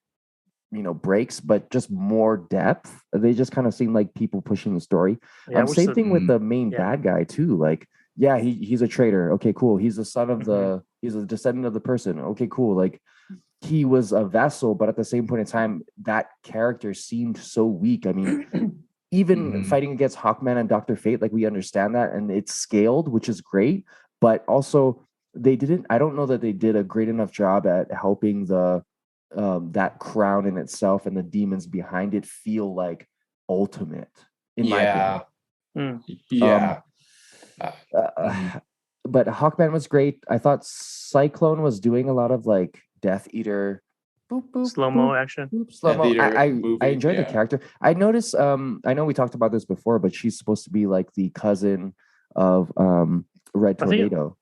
breaks, but just more depth. They just kind of seem like people pushing the story. Same thing with the main bad guy too. Like, yeah, he's a traitor. Okay, cool. He's the son of he's a descendant of the person. Okay, cool. Like, he was a vessel, but at the same point in time, that character seemed so weak. I mean, even fighting against Hawkman and Dr. Fate, like, we understand that, and it's scaled, which is great. But also, I don't know that they did a great enough job at helping the that crown in itself and the demons behind it feel like ultimate, in my opinion. But Hawkman was great. I thought Cyclone was doing a lot of like Death Eater slow-mo action. Slow-mo. I enjoyed the character. I noticed, I know we talked about this before, but she's supposed to be like the cousin of Red Tornado.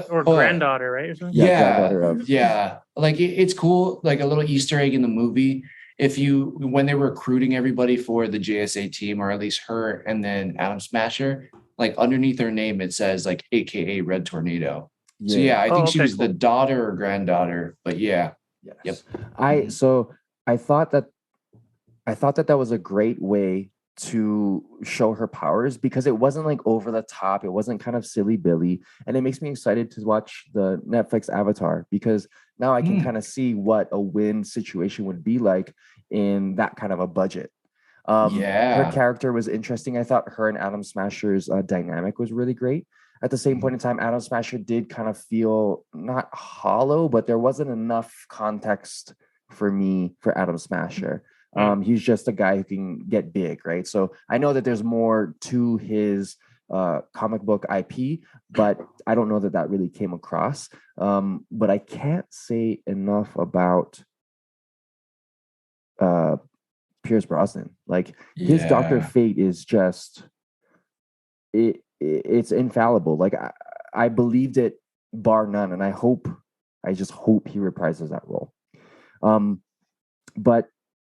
Or granddaughter, right? Or something? Yeah. Like, it's cool, like a little Easter egg in the movie. When they were recruiting everybody for the JSA team, or at least her and then Atom Smasher, like underneath her name, it says like AKA Red Tornado. So I think she was the daughter or granddaughter, but yeah. Yes. I thought that was a great way to show her powers, because it wasn't like over the top. It wasn't kind of silly Billy. And it makes me excited to watch the Netflix Avatar, because now I can kind of see what a win situation would be like in that kind of a budget. Her character was interesting. I thought her and Atom Smasher's dynamic was really great. At the same point in time, Atom Smasher did kind of feel not hollow, but there wasn't enough context for me for Atom Smasher. He's just a guy who can get big, right? So I know that there's more to his comic book IP, but I don't know that really came across. But I can't say enough about Pierce Brosnan. Like, his Dr. Fate is just it's infallible. Like, I believed it bar none, and I just hope he reprises that role. But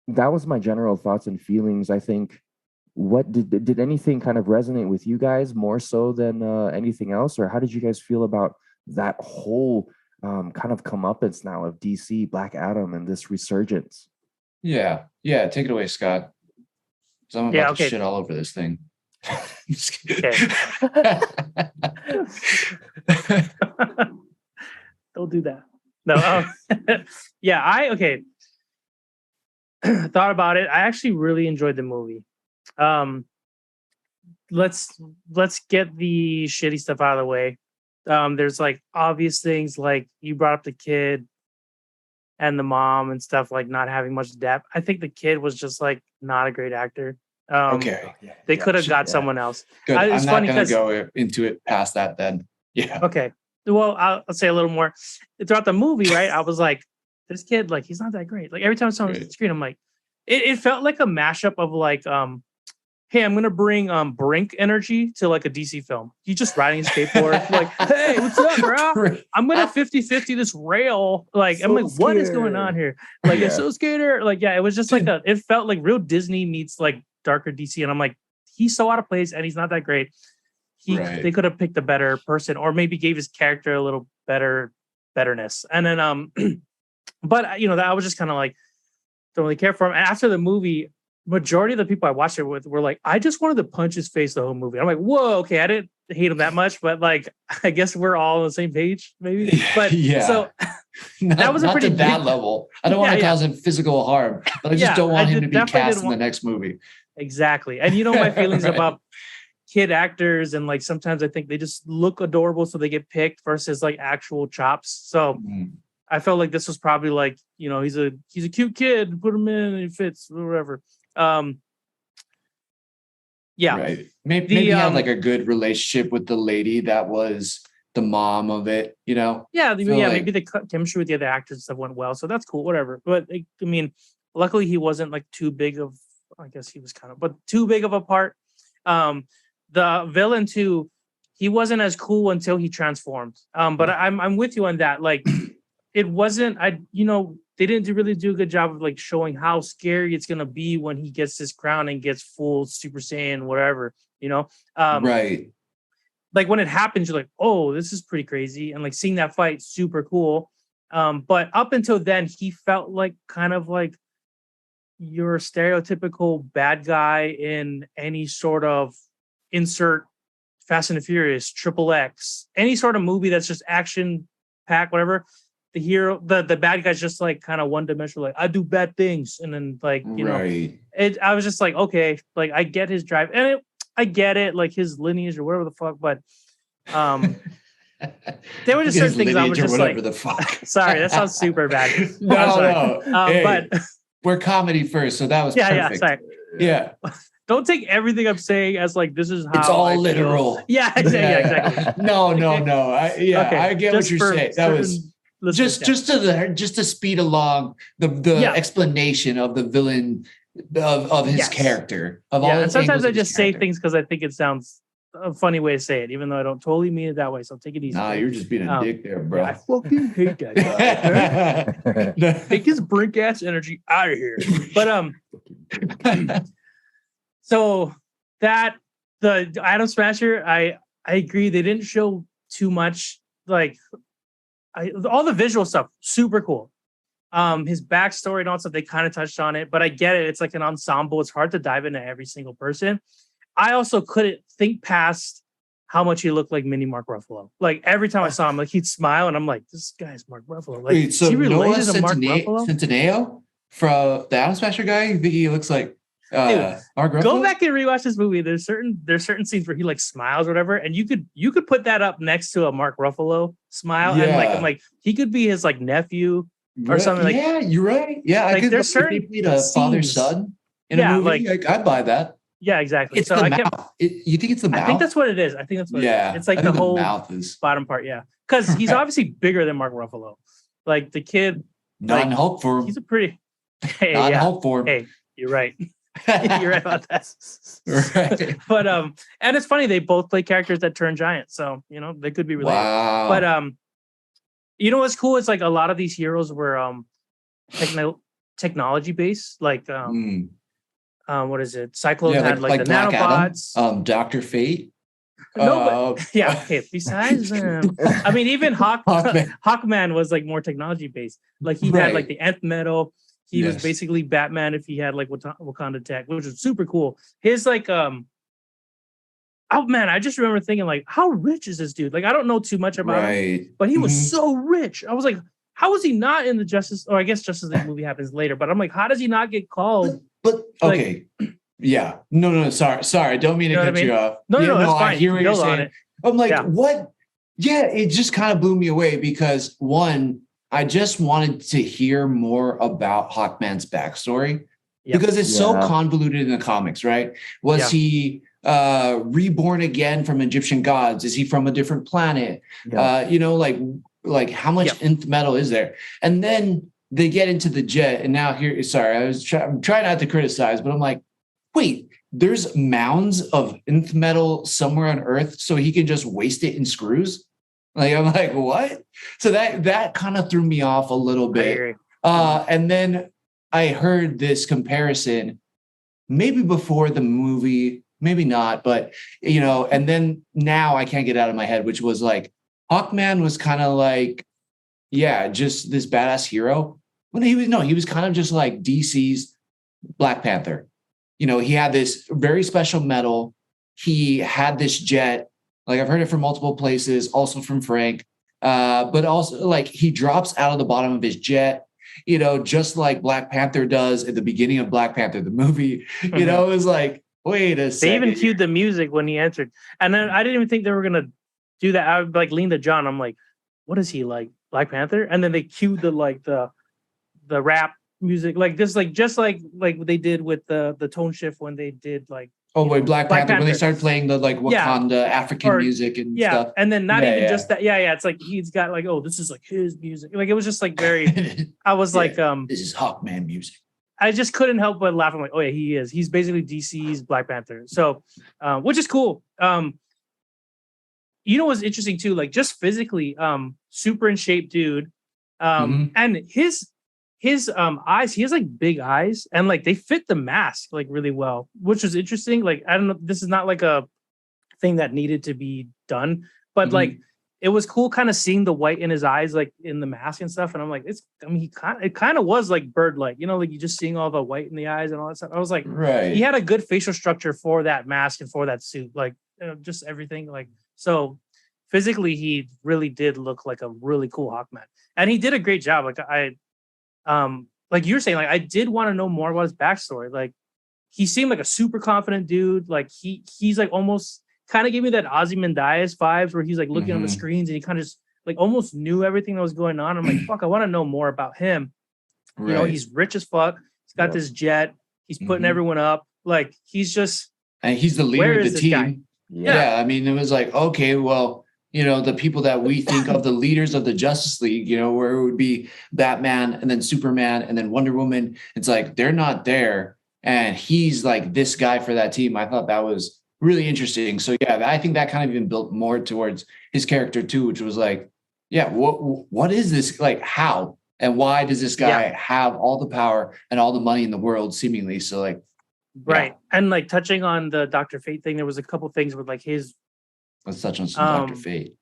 that was my general thoughts and feelings. I think, what did anything kind of resonate with you guys more so than anything else, or how did you guys feel about that whole kind of comeuppance now of DC, Black Adam, and this resurgence? Yeah, take it away, Scott. So I'm about to shit all over this thing. Just kidding. Don't do that. No. Thought about it. I actually really enjoyed the movie. Let's get the shitty stuff out of the way. There's like obvious things, like you brought up the kid and the mom and stuff, like not having much depth. I think the kid was just like not a great actor. They could have got someone else. Good. I'm not going to go into it past that then. Yeah. Okay. Well, I'll say a little more. Throughout the movie, right, I was like, this kid, like, he's not that great. Like, every time someone's on the screen, I'm like, it felt like a mashup of like, hey, I'm gonna bring Brink energy to like a DC film. He's just riding his skateboard, like, hey, what's up, bro? I'm gonna 50-50 this rail. Like, so I'm like, what is going on here? Like, it's so skater. Like, it was just like it felt like real Disney meets like darker DC. And I'm like, he's so out of place and he's not that great. They could have picked a better person, or maybe gave his character a little betterness. And then but that I was just kind of like, don't really care for him. And after the movie, majority of the people I watched it with were like, I just wanted to punch his face the whole movie. I'm like, whoa, okay, I didn't hate him that much, but like, I guess we're all on the same page, maybe. But so that was a pretty to that level. I don't want to cause him physical harm, but I just don't want him to be cast in the next movie. Exactly. And you know my feelings about kid actors, and like sometimes I think they just look adorable so they get picked versus like actual chops. So I felt like this was probably like, he's a cute kid, put him in and he fits, whatever. Right. Maybe he had like a good relationship with the lady that was the mom of it, maybe the chemistry with the other actors and stuff went well, so that's cool, whatever. But I mean, luckily he wasn't like too big of, I guess he was kind of, but too big of a part. the villain too, he wasn't as cool until he transformed. But I'm with you on that. Like, it wasn't. They didn't really do a good job of like showing how scary it's gonna be when he gets this crown and gets full Super Saiyan, whatever. Right. Like when it happens, you're like, oh, this is pretty crazy, and like seeing that fight, super cool. But up until then, he felt like kind of like your stereotypical bad guy in any sort of insert Fast and the Furious, Triple X, any sort of movie that's just action packed, whatever. The hero, the bad guy's just like kind of one dimensional, like I do bad things, and then like I was just like, okay, like I get his drive, and I get it, like his lineage or whatever the fuck, but there were just certain things I was just like, the fuck. Sorry, that sounds super bad. No. Hey, but we're comedy first, so that was perfect. Sorry. Yeah. Don't take everything I'm saying as like this is how it's all literal. Yeah, exactly. No. I get what you're saying. That was just to speed along the explanation of the villain of his character. And sometimes I just say things because I think it sounds a funny way to say it, even though I don't totally mean it that way. So take it easy. Nah, you're just being a dick there, bro. I fucking hate that guy. Take his brink ass energy out of here. But so that the Atom Smasher, I agree. They didn't show too much. Like all the visual stuff, super cool. His backstory and all that stuff, they kind of touched on it, but I get it. It's like an ensemble. It's hard to dive into every single person. I also couldn't think past how much he looked like mini Mark Ruffalo. Like every time I saw him, like he'd smile, and I'm like, "This guy's Mark Ruffalo." Like, wait, so is he related Noah to Mark Ruffalo? Centineo from the Atom Smasher guy? You think he looks like Mark Ruffalo? Go back and rewatch this movie. There's certain scenes where he like smiles or whatever, and you could put that up next to a Mark Ruffalo smile, and like I'm like he could be his like nephew or something. Like, yeah, you're right. Yeah, like, I could. there's certain father-son in a movie. Like, I'd buy that. Yeah, exactly. It's the mouth. You think it's the mouth? I think that's what it is. I think that's what it is. It's like the whole mouth is bottom part. Yeah, because he's obviously bigger than Mark Ruffalo. Like the kid. Not in hope for him. He's a pretty. Not in hope for him. Hey, you're right. You're right about that. Right. But and it's funny, they both play characters that turn giant, so they could be related. Wow. But you know what's cool? It's like a lot of these heroes were technology based, like what is it? Cyclone had like the Black nanobots. Adam, Dr. Fate. No, but yeah, okay. Besides, I mean, even Hawkman was like more technology based. Like he had like the nth metal. He was basically Batman if he had like Wakanda tech, which was super cool. His like oh man, I just remember thinking like, how rich is this dude? Like I don't know too much about him, but he was so rich. I was like, how is he not in the Justice? Or I guess Justice League movie happens later, but I'm like, how does he not get called? But okay, yeah, no, sorry, I don't mean to cut you off. No, that's fine. I hear what you're saying. I'm like, what? Yeah, it just kind of blew me away because one, I just wanted to hear more about Hawkman's backstory because it's so convoluted in the comics, right? Was he reborn again from Egyptian gods? Is he from a different planet? Like how much nth metal is there? And then they get into the jet, and now here, sorry, I'm trying not to criticize, but I'm like, wait, there's mounds of nth metal somewhere on Earth, so he can just waste it in screws? Like, I'm like, what? So that kind of threw me off a little bit. And then I heard this comparison, maybe before the movie, maybe not, but and then now I can't get out of my head, which was like, Hawkman was kind of like, just this badass hero. When he was kind of just like DC's Black Panther. He had this very special metal. He had this jet. Like I've heard it from multiple places, also from Frank. But also like he drops out of the bottom of his jet, just like Black Panther does at the beginning of Black Panther, the movie. It was like, wait a second. They even cued the music when he entered. And then I didn't even think they were gonna do that. I would like lean to John. I'm like, what is he like? Black Panther? And then they cued the rap music, like just like they did with the tone shift when they did like Black Panther when they started playing the like Wakanda African music and stuff. And then not even just that. It's like he's got like, this is like his music. Like it was just like very I was like this is Hawkman music. I just couldn't help but laugh. I'm like, oh yeah, he is. He's basically DC's Black Panther. So, which is cool. You know what's interesting too? Like just physically, super in shape dude. And his eyes, he has like big eyes, and like they fit the mask like really well, which was interesting. Like I don't know, this is not like a thing that needed to be done, but like it was cool kind of seeing the white in his eyes, like in the mask and stuff. And I'm like, it kind of was like bird-like, you know, like you just seeing all the white in the eyes and all that stuff. I was like, he had a good facial structure for that mask and for that suit, like just everything. Like, so physically, he really did look like a really cool Hawkman, and he did a great job. Like like you're saying, like I did want to know more about his backstory. Like he seemed like a super confident dude. Like he's like almost kind of gave me that Ozymandias vibes where he's like looking on the screens and he kind of just like almost knew everything that was going on. I'm like, fuck, I want to know more about him. You know, he's rich as fuck. He's got this jet. He's putting everyone up. Like he's just, and he's the leader of the team. Yeah. I mean, it was like, okay, well, you know, the people that we think of, the leaders of the Justice League, you know, where it would be Batman and then Superman and then Wonder Woman. It's like, they're not there. And he's like this guy for that team. I thought that was really interesting. So yeah, I think that kind of even built more towards his character too, which was like, yeah, what is this? Like how and why does this guy have all the power and all the money in the world seemingly? So like, and like touching on the Dr. Fate thing, there was a couple things with like his. Let's touch on some Dr. Fate.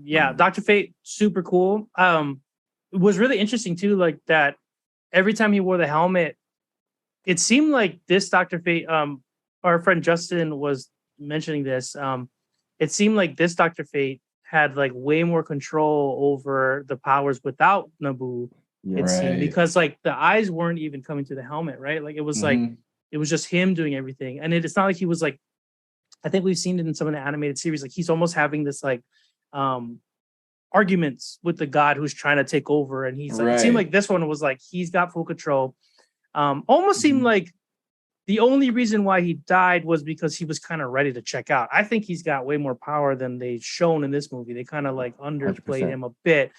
Yeah, Dr. Fate, super cool. It was really interesting too, like that every time he wore the helmet, it seemed like this Dr. Fate, our friend Justin was mentioning this. It seemed like this Dr. Fate had like way more control over the powers without Naboo. It seemed, because like the eyes weren't even coming to the helmet, right? Like it was like it was just him doing everything. And it's not like he was like, I think we've seen it in some of the animated series, like he's almost having this like arguments with the god who's trying to take over. And he's like, it seemed like this one was like he's got full control. Almost seemed like the only reason why he died was because he was kind of ready to check out. I think he's got way more power than they shown in this movie. They kind of like underplayed 100%. Him a bit.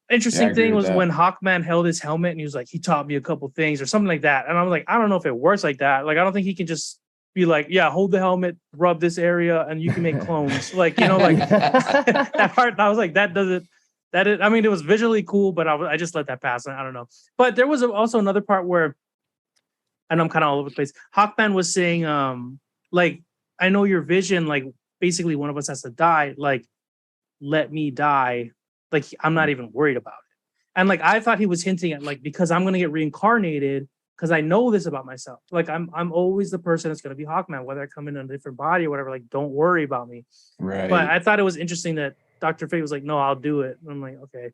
Interesting thing was when Hawkman held his helmet and he was like, he taught me a couple things or something like that. And I was like, I don't know if it works like that. Like, I don't think he can just be like, yeah, hold the helmet, rub this area, and you can make clones. Like, you know, like that part. I was like, that doesn't. That is, I mean, it was visually cool, but I just let that pass. I don't know. But there was also another part where, and I'm kind of all over the place. Hawkman was saying, like, I know your vision. Like, basically, one of us has to die. Like, let me die. Like, I'm not even worried about it. And like, I thought he was hinting at like, because I'm gonna get reincarnated. Because I know this about myself. Like I'm always the person that's going to be Hawkman, whether I come in a different body or whatever. Like, don't worry about me. Right. But I thought it was interesting that Dr. Fate was like, no, I'll do it. And I'm like, okay.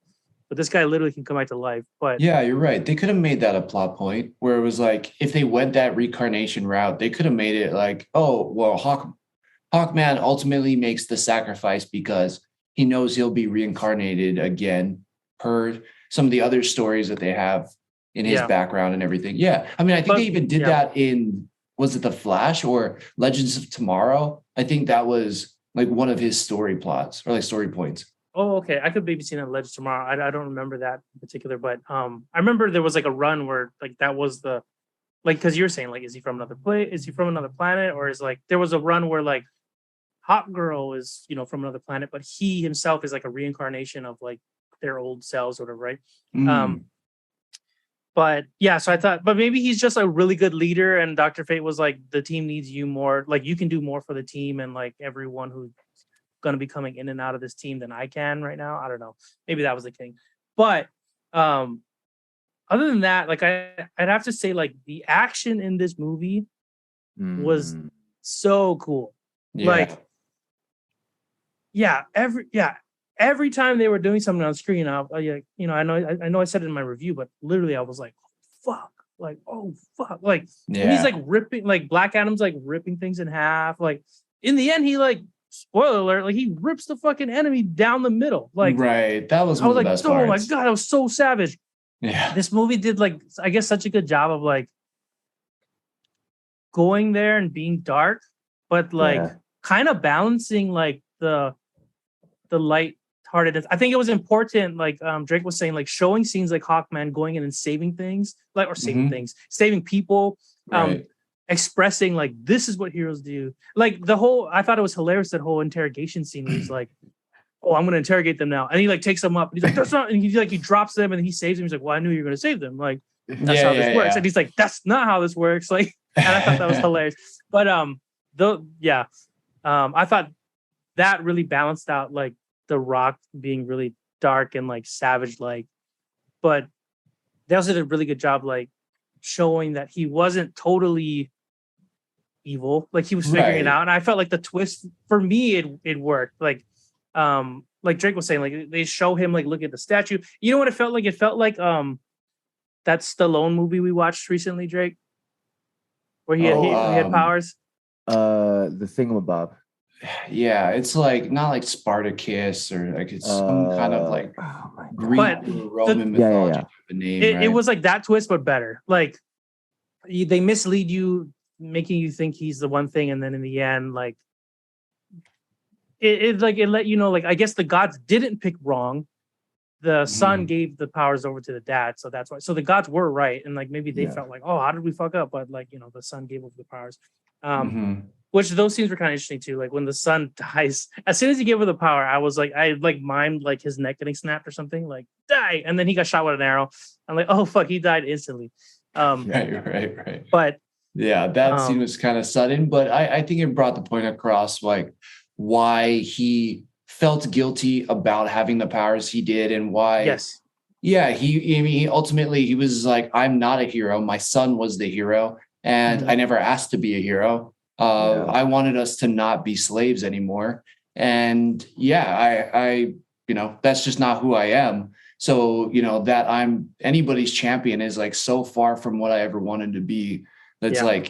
But this guy literally can come back to life. But yeah, you're right. They could have made that a plot point where it was like, if they went that reincarnation route, they could have made it like, oh, well, Hawkman ultimately makes the sacrifice because he knows he'll be reincarnated again per some of the other stories that they have in his background and everything. Yeah. I mean, I think they even did that in, was it The Flash or Legends of Tomorrow? I think that was like one of his story plots or like story points. Oh, okay. I could maybe see that in Legends Tomorrow. I don't remember that in particular, but I remember there was like a run where like that was the, like, because you're saying like, is he from another place? Is he from another planet? Or is like, there was a run where like Hot Girl is, you know, from another planet, but he himself is like a reincarnation of like their old selves or whatever, right? But yeah, so I thought, but maybe he's just a really good leader. And Dr. Fate was like, the team needs you more. Like you can do more for the team and like everyone who's going to be coming in and out of this team than I can right now. I don't know. Maybe that was the thing. But other than that, like I'd have to say like the action in this movie was so cool. Yeah. Like, every time they were doing something on screen, you know, I know I said it in my review, but literally I was like, fuck, like, oh fuck. Like and he's like ripping, like Black Adam's like ripping things in half. Like in the end, he like, spoiler alert, like he rips the fucking enemy down the middle. Like that was one of the best parts. Oh my god, that was so savage. Yeah. This movie did like, I guess, such a good job of like going there and being dark, but like kind of balancing like the light lighthearted. I think it was important, like Drake was saying, like showing scenes like Hawkman going in and saving things, like or saving things, saving people, expressing like this is what heroes do. Like I thought it was hilarious, that whole interrogation scene where he's like, "Oh, I'm gonna interrogate them now," and he like takes them up, and he's like, "That's not," and he drops them, and he saves them. He's like, "Well, I knew you were gonna save them. Like that's how this works." And he's like, "That's not how this works." Like, and I thought that was hilarious. But I thought that really balanced out like The Rock being really dark and like savage, like, but they also did a really good job like showing that he wasn't totally evil, like he was figuring it out. And I felt like the twist for me, it worked. Like Drake was saying, like they show him like look at the statue. You know what it felt like? It felt like that Stallone movie we watched recently, Drake, where he had powers. The Thingamabob. Yeah, it's like not like Spartacus or like it's some kind of like Greek or Roman mythology type of name. It was like that twist, but better. Like they mislead you, making you think he's the one thing, and then in the end, like it let you know, like I guess the gods didn't pick wrong. The son gave the powers over to the dad, so that's why. So the gods were right, and like maybe they felt like, oh, how did we fuck up? But like the son gave over the powers. Which those scenes were kind of interesting too. Like when the son dies, as soon as he gave her the power, I was like, I like mimed like his neck getting snapped or something, like die, and then he got shot with an arrow. I'm like, oh fuck, he died instantly. Right. But yeah, that scene was kind of sudden, but I think it brought the point across, like why he felt guilty about having the powers he did, and why. Yeah, he ultimately he was like, I'm not a hero. My son was the hero, and I never asked to be a hero. I wanted us to not be slaves anymore. And I that's just not who I am. So, that I'm anybody's champion is like so far from what I ever wanted to be. That's I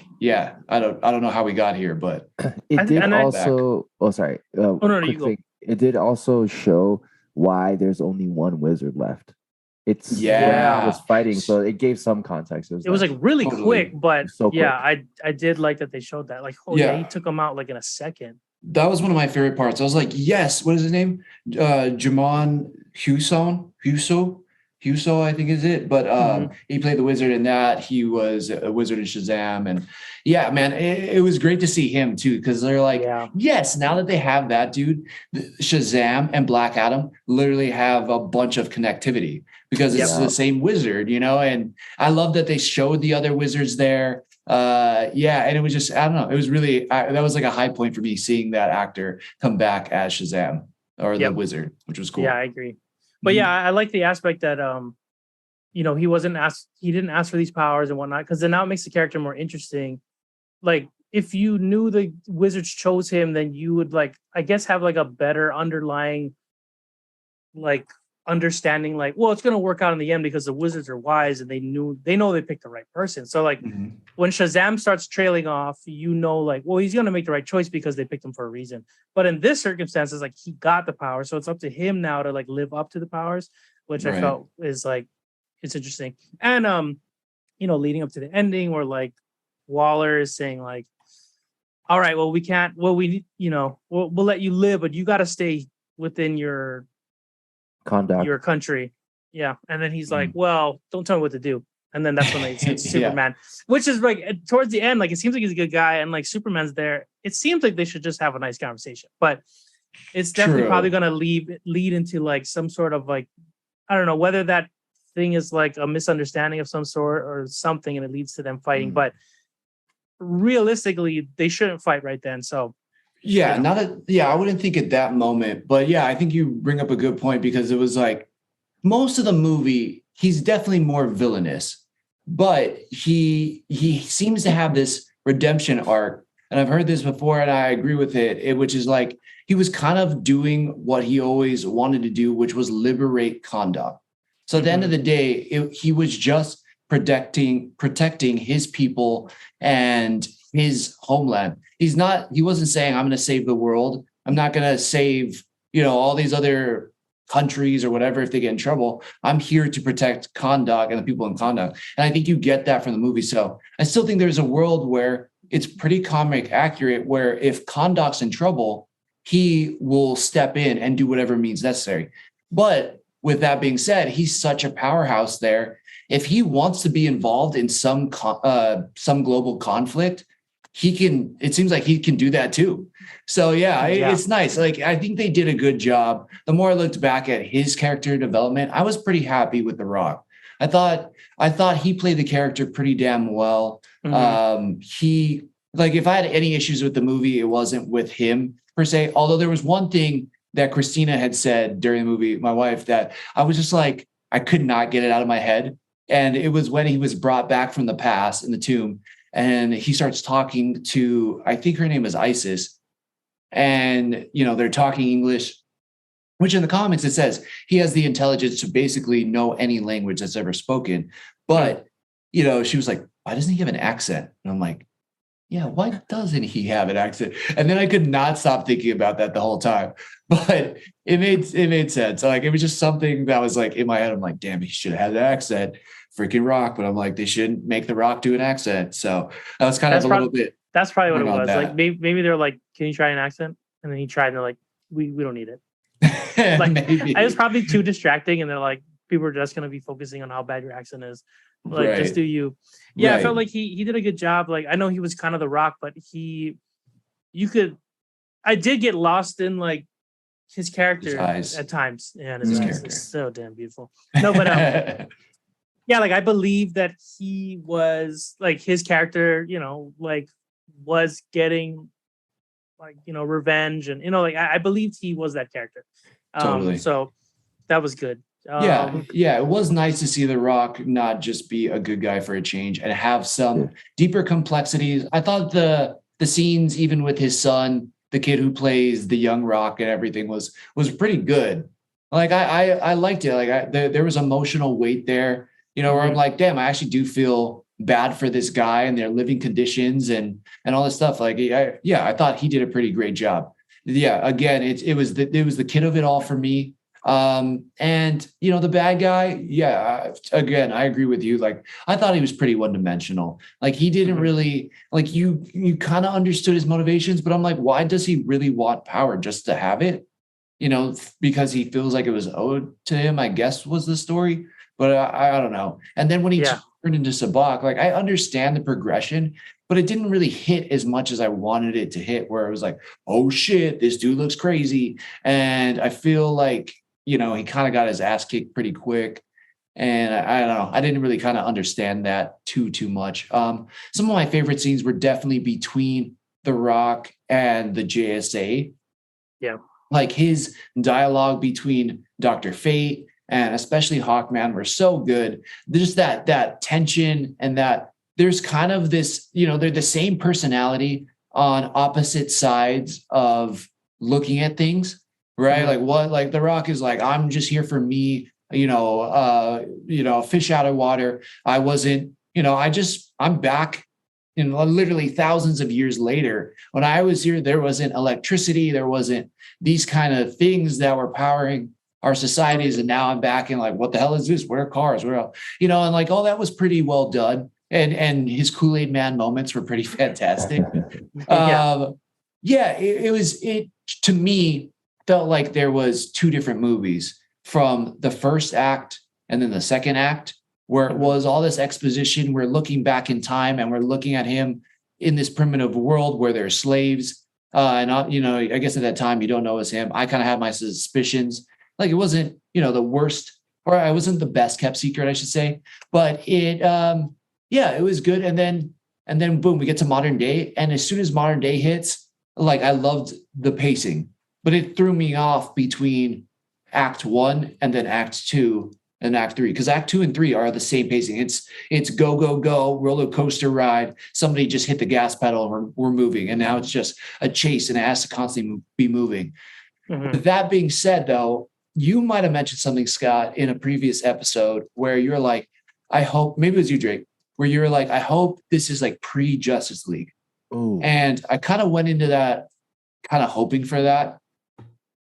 don't know how we got here, but it did also. It did also show why there's only one wizard left. It's was fighting, so it gave some context. It was like really quick, but so quick. I did like that they showed that. Like, he took him out like in a second. That was one of my favorite parts. I was like, yes, what is his name? Jamon Huso, I think is it. But he played the wizard in that. He was a wizard in Shazam. And yeah, man, it was great to see him too. Because they're like, yes, now that they have that, dude, Shazam and Black Adam literally have a bunch of connectivity because it's the same wizard, and I love that they showed the other wizards there. And it was just, I don't know, it was really, that was like a high point for me seeing that actor come back as Shazam or the wizard, which was cool. Yeah, I agree. But I like the aspect that, he didn't ask for these powers and whatnot, because then now it makes the character more interesting. Like if you knew the wizards chose him, then you would like, I guess, have like a better underlying, like, understanding, like, well, it's going to work out in the end because the wizards are wise and they know they picked the right person. So like when Shazam starts trailing off, like, well, he's going to make the right choice because they picked him for a reason. But in this circumstances, like he got the power, so it's up to him now to like live up to the powers, which I felt is like, it's interesting. And leading up to the ending where like Waller is saying like, all right, well, we'll let you live, but you got to stay within your conduct, your country. Yeah. And then he's like, well, don't tell me what to do. And then that's when they send Superman, which is like towards the end, like it seems like he's a good guy and like Superman's there. It seems like they should just have a nice conversation, but it's definitely probably going to lead into like some sort of like, I don't know whether that thing is like a misunderstanding of some sort or something, and it leads to them fighting. But realistically, they shouldn't fight right then. So I wouldn't think at that moment, but yeah, I think you bring up a good point because it was like most of the movie, he's definitely more villainous, but he seems to have this redemption arc. And I've heard this before and I agree with it, which is like, he was kind of doing what he always wanted to do, which was liberate Kahndaq. So at the end of the day, he was just protecting his people and his homeland. He wasn't saying, I'm going to save the world. I'm not going to save, all these other countries or whatever if they get in trouble. I'm here to protect Kahndaq and the people in Kahndaq. And I think you get that from the movie. So I still think there's a world where it's pretty comic accurate, where if Kahndaq's in trouble, he will step in and do whatever means necessary. But with that being said, he's such a powerhouse there. If he wants to be involved in some global conflict, he can. It seems like he can do that too. So it's nice. Like, I think they did a good job. The more I looked back at his character development, I was pretty happy with The Rock. I thought he played the character pretty damn well. He, like, if I had any issues with the movie, it wasn't with him per se. Although there was one thing that Christina had said during the movie, my wife, that I was just like, I could not get it out of my head. And it was when he was brought back from the past in the tomb, and he starts talking to, I think her name is Isis. And, they're talking English, which in the comics, it says he has the intelligence to basically know any language that's ever spoken. But, she was like, why doesn't he have an accent? And I'm like, yeah, why doesn't he have an accent? And then I could not stop thinking about that the whole time. But it made sense. Like, it was just something that was like in my head. I'm like, damn, he should have had an accent. Freaking Rock. But I'm like, they shouldn't make The Rock do an accent. So that was kind of a little bit. That's probably what it was. Like, maybe they're like, can you try an accent? And then he tried, and they're like, we don't need it. Like, it was probably too distracting, and they're like, people are just going to be focusing on how bad your accent is. Like, just do you. Yeah, I felt like he did a good job. Like, I know he was kind of The Rock, but I did get lost in, like, his character at times. Yeah, his eyes is so damn beautiful. No, but yeah, like, I believe that he was, like, his character, like, was getting, like, revenge, and like, I believed he was that character. Totally. So that was good. It was nice to see The Rock not just be a good guy for a change and have some deeper complexities. I thought the scenes, even with his son, the kid who plays the young Rock and everything, was pretty good. Like, I liked it. Like, there was emotional weight there, where I'm like, damn, I actually do feel bad for this guy and their living conditions and all this stuff. Like, I thought he did a pretty great job. Yeah, again, it was the kid of it all for me. And the bad guy, again, I agree with you. Like, I thought he was pretty one-dimensional. Like, he didn't really, like, you kind of understood his motivations, but I'm like, why does he really want power? Just to have it, because he feels like it was owed to him, I guess, was the story. But I don't know. And then when he turned into Sabak, like, I understand the progression, but it didn't really hit as much as I wanted it to hit, where it was like, oh shit, this dude looks crazy. And I feel like, he kind of got his ass kicked pretty quick. And I don't know. I didn't really kind of understand that too much. Some of my favorite scenes were definitely between The Rock and the JSA. Yeah. Like, his dialogue between Dr. Fate and especially Hawkman were so good. There's that tension, and that there's kind of this, they're the same personality on opposite sides of looking at things, right? Like The Rock is like, I'm just here for me, fish out of water. I wasn't, I'm back literally thousands of years later. When I was here, there wasn't electricity. There wasn't these kind of things that were powering our societies. And now I'm back in, like, what the hell is this? Where are cars? Where else? And like, all that was pretty well done. And his Kool-Aid Man moments were pretty fantastic. It to me felt like there was two different movies, from the first act and then the second act, where it was all this exposition. We're looking back in time, and we're looking at him in this primitive world where there's slaves. And I guess at that time you don't know it's him. I kind of had my suspicions. Like, it wasn't, the worst, or I wasn't the best kept secret, I should say, but it was good. And then boom, we get to modern day. And as soon as modern day hits, like, I loved the pacing, but it threw me off between act 1 and then act 2 and act 3. Cause act 2 and 3 are the same pacing. It's go, go, go, roller coaster ride. Somebody just hit the gas pedal and we're moving. And now it's just a chase, and it has to constantly be moving. But that being said, though, you might have mentioned something, Scott, in a previous episode where you're like, I hope, maybe it was you, Drake, where you were like, I hope this is like pre-Justice League. Ooh. And I kind of went into that kind of hoping for that.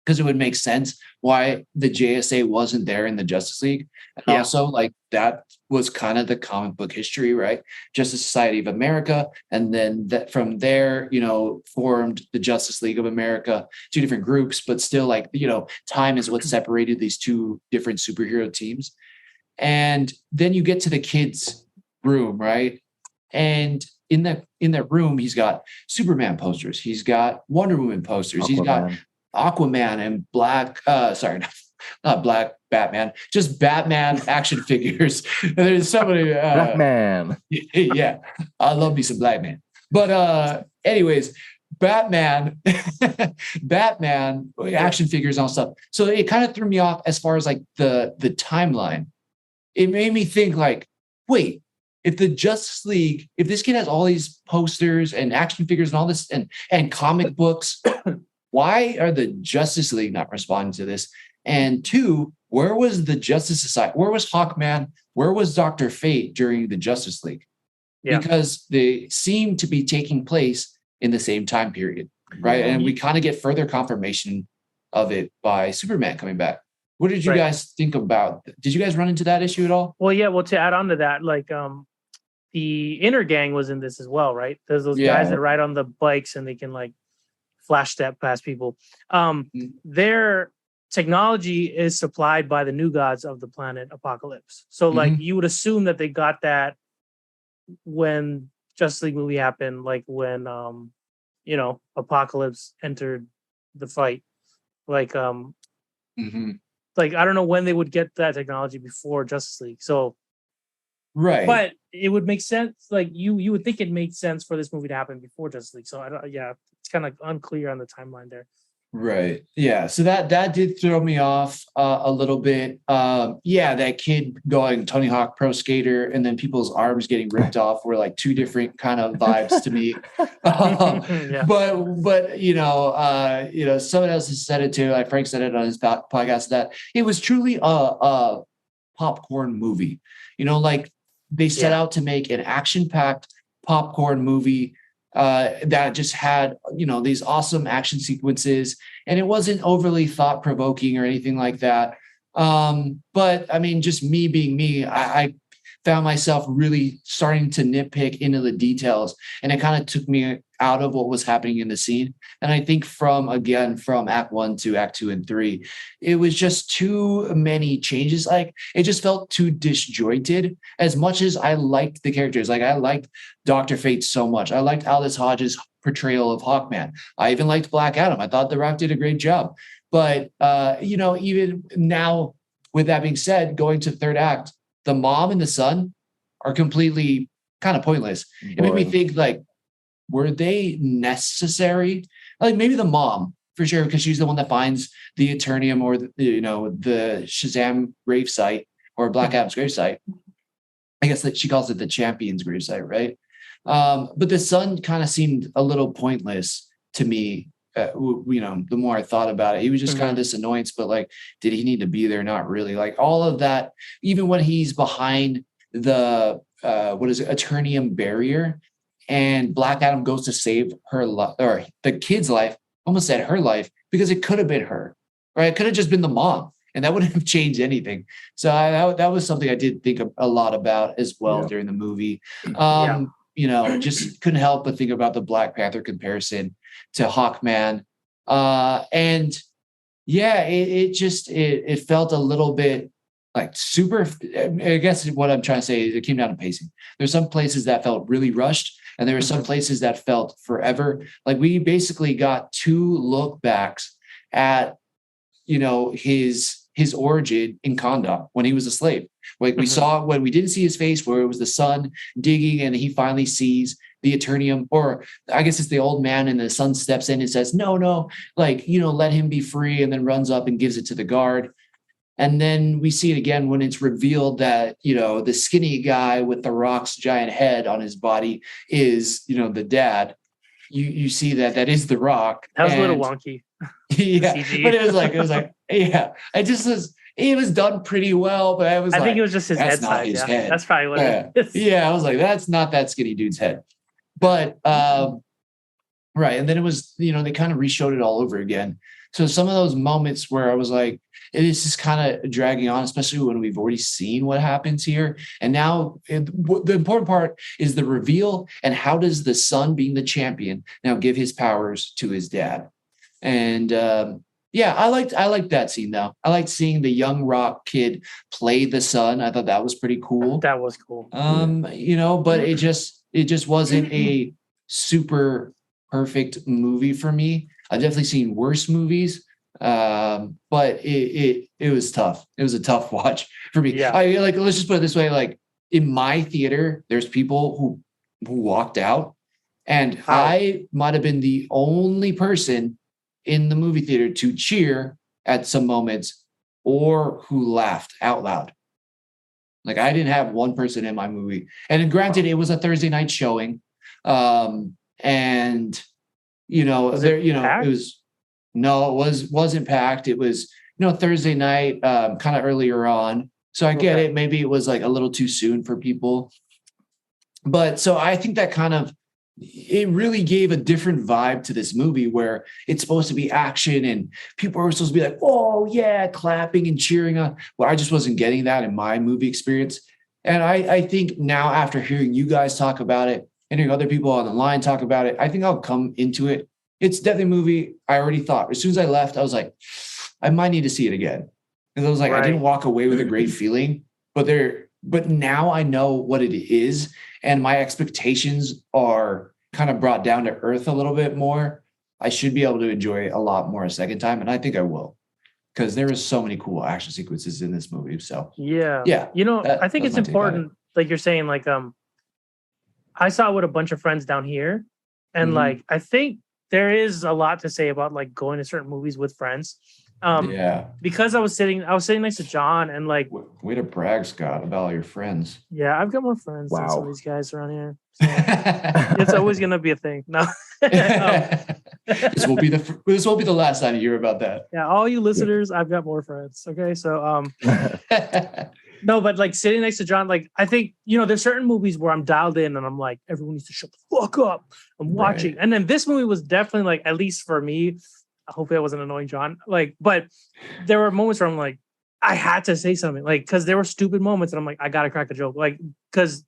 because it would make sense why the JSA wasn't there in the Justice League. And also, like, that was kind of the comic book history, right? Justice Society of America. And then that from there, formed the Justice League of America, two different groups, but still, like, time is what separated these two different superhero teams. And then you get to the kids' room, right? And in that room, he's got Superman posters. He's got Wonder Woman posters. He's got Aquaman and not Black Batman, just Batman action figures. And there's somebody Black Man. Yeah, I love me some Black Man. But anyways, Batman action figures and all stuff. So it kind of threw me off as far as like the timeline. It made me think like, wait, if the Justice League, if this kid has all these posters and action figures and all this and comic books, why are the Justice League not responding to this? And two, where was the Justice Society? Where was Hawkman? Where was Dr. Fate during the Justice League? Yeah. Because they seem to be taking place in the same time period, right? Yeah. And we kind of get further confirmation of it by Superman coming back. What did you guys think about? Did you guys run into that issue at all? Well, yeah. Well, to add on to that, like the inner gang was in this as well, right? There's those guys that ride on the bikes and they can like flash step past people. Their technology is supplied by the new gods of the planet Apocalypse. So like you would assume that they got that when Justice League movie happened, like when Apocalypse entered the fight. Like like I don't know when they would get that technology before Justice League. So but it would make sense. Like you would think it made sense for this movie to happen before Justice League. So it's kind of unclear on the timeline there. Right. Yeah. So that did throw me off a little bit. That kid going Tony Hawk Pro Skater and then people's arms getting ripped off were like two different kind of vibes to me. But someone else has said it too. Like Frank said it on his podcast that it was truly a popcorn movie. Like they set out to make an action-packed popcorn movie that just had, these awesome action sequences, and it wasn't overly thought-provoking or anything like that. But I mean, just me being me, I found myself really starting to nitpick into the details, and it kind of took me out of what was happening in the scene. And I think from Act 1 to Act 2 and 3, it was just too many changes. Like it just felt too disjointed. As much as I liked the characters, like I liked Dr. Fate so much. I liked Aldous Hodge's portrayal of Hawkman. I even liked Black Adam. I thought The Rock did a great job. But even now, with that being said, going to third act, the mom and the son are completely kind of pointless. Boring. It made me think, like, were they necessary? Like maybe the mom for sure, because she's the one that finds the Eternium or the Shazam gravesite or Black Adam's gravesite. I guess that she calls it the Champion's gravesite, right? But the son kind of seemed a little pointless to me. The more I thought about it, he was just kind of this annoyance, but like, did he need to be there? Not really. Like all of that, even when he's behind the Eternium barrier and Black Adam goes to save her life or the kid's life, almost said her life, because it could have been her, right? It could have just been the mom, and that wouldn't have changed anything. So that was something I did think a lot about as well during the movie. Just couldn't help but think about the Black Panther comparison to Hawkman. It felt a little bit like super, I guess what I'm trying to say is it came down to pacing. There's some places that felt really rushed, and there were some places that felt forever. Like we basically got 2 look backs at, his origin in Kanda when he was a slave. Like we saw when we didn't see his face, where it was the son digging and he finally sees the Eternium, or I guess it's the old man, and the son steps in and says, no, let him be free, and then runs up and gives it to the guard. And then we see it again when it's revealed that, the skinny guy with the Rock's giant head on his body is, the dad. You see that is the Rock. That was a little wonky. Yeah, but it was like, it was done pretty well, but I think it was just his head size. Head. That's probably what it is. Yeah, I was like, that's not that skinny dude's head. But Right. And then it was, they kind of re-showed it all over again. So some of those moments where I was like, it is just kind of dragging on, especially when we've already seen what happens here. And now the important part is the reveal and how does the son, being the champion, now give his powers to his dad. And I liked that scene though. I liked seeing the young Rock kid play the son. I thought that was pretty cool. That was cool. But it just wasn't a super perfect movie for me. I've definitely seen worse movies, but it was tough. It was a tough watch for me. Yeah. Let's just put it this way: like in my theater, there's people who walked out, and I might have been the only person in the movie theater to cheer at some moments or who laughed out loud. Like I didn't have one person in my movie, and granted, it was a Thursday night showing. And it wasn't packed. It was, Thursday night, kind of earlier on. So I get it. Maybe it was like a little too soon for people, but so I think that it really gave a different vibe to this movie where it's supposed to be action and people are supposed to be like, oh yeah, clapping and cheering on. Well, I just wasn't getting that in my movie experience. And I think now after hearing you guys talk about it, and hearing other people on the line talk about it, I think I'll come into it. It's definitely a movie I already thought. As soon as I left, I was like, I might need to see it again. Because I was like, I didn't walk away with a great feeling, but now I know what it is. And my expectations are kind of brought down to earth a little bit more. I should be able to enjoy it a lot more a second time. And I think I will. Because there is so many cool action sequences in this movie. So yeah. I think it's important, like you're saying, like I saw it with a bunch of friends down here, and like I think there is a lot to say about like going to certain movies with friends. Because I was sitting next to John, and like way to brag, Scott, about all your friends. Yeah, I've got more friends than some of these guys around here. So it's always gonna be a thing. No, this won't be the last time you hear about that. Yeah, all you listeners, I've got more friends. Okay, so no, but like sitting next to John, like I think there's certain movies where I'm dialed in and I'm like, everyone needs to shut the fuck up. I'm watching, and then this movie was definitely like, at least for me, hopefully I wasn't annoying John. Like, but there were moments where I'm like, I had to say something, like because there were stupid moments, and I'm like, I gotta crack a joke, like because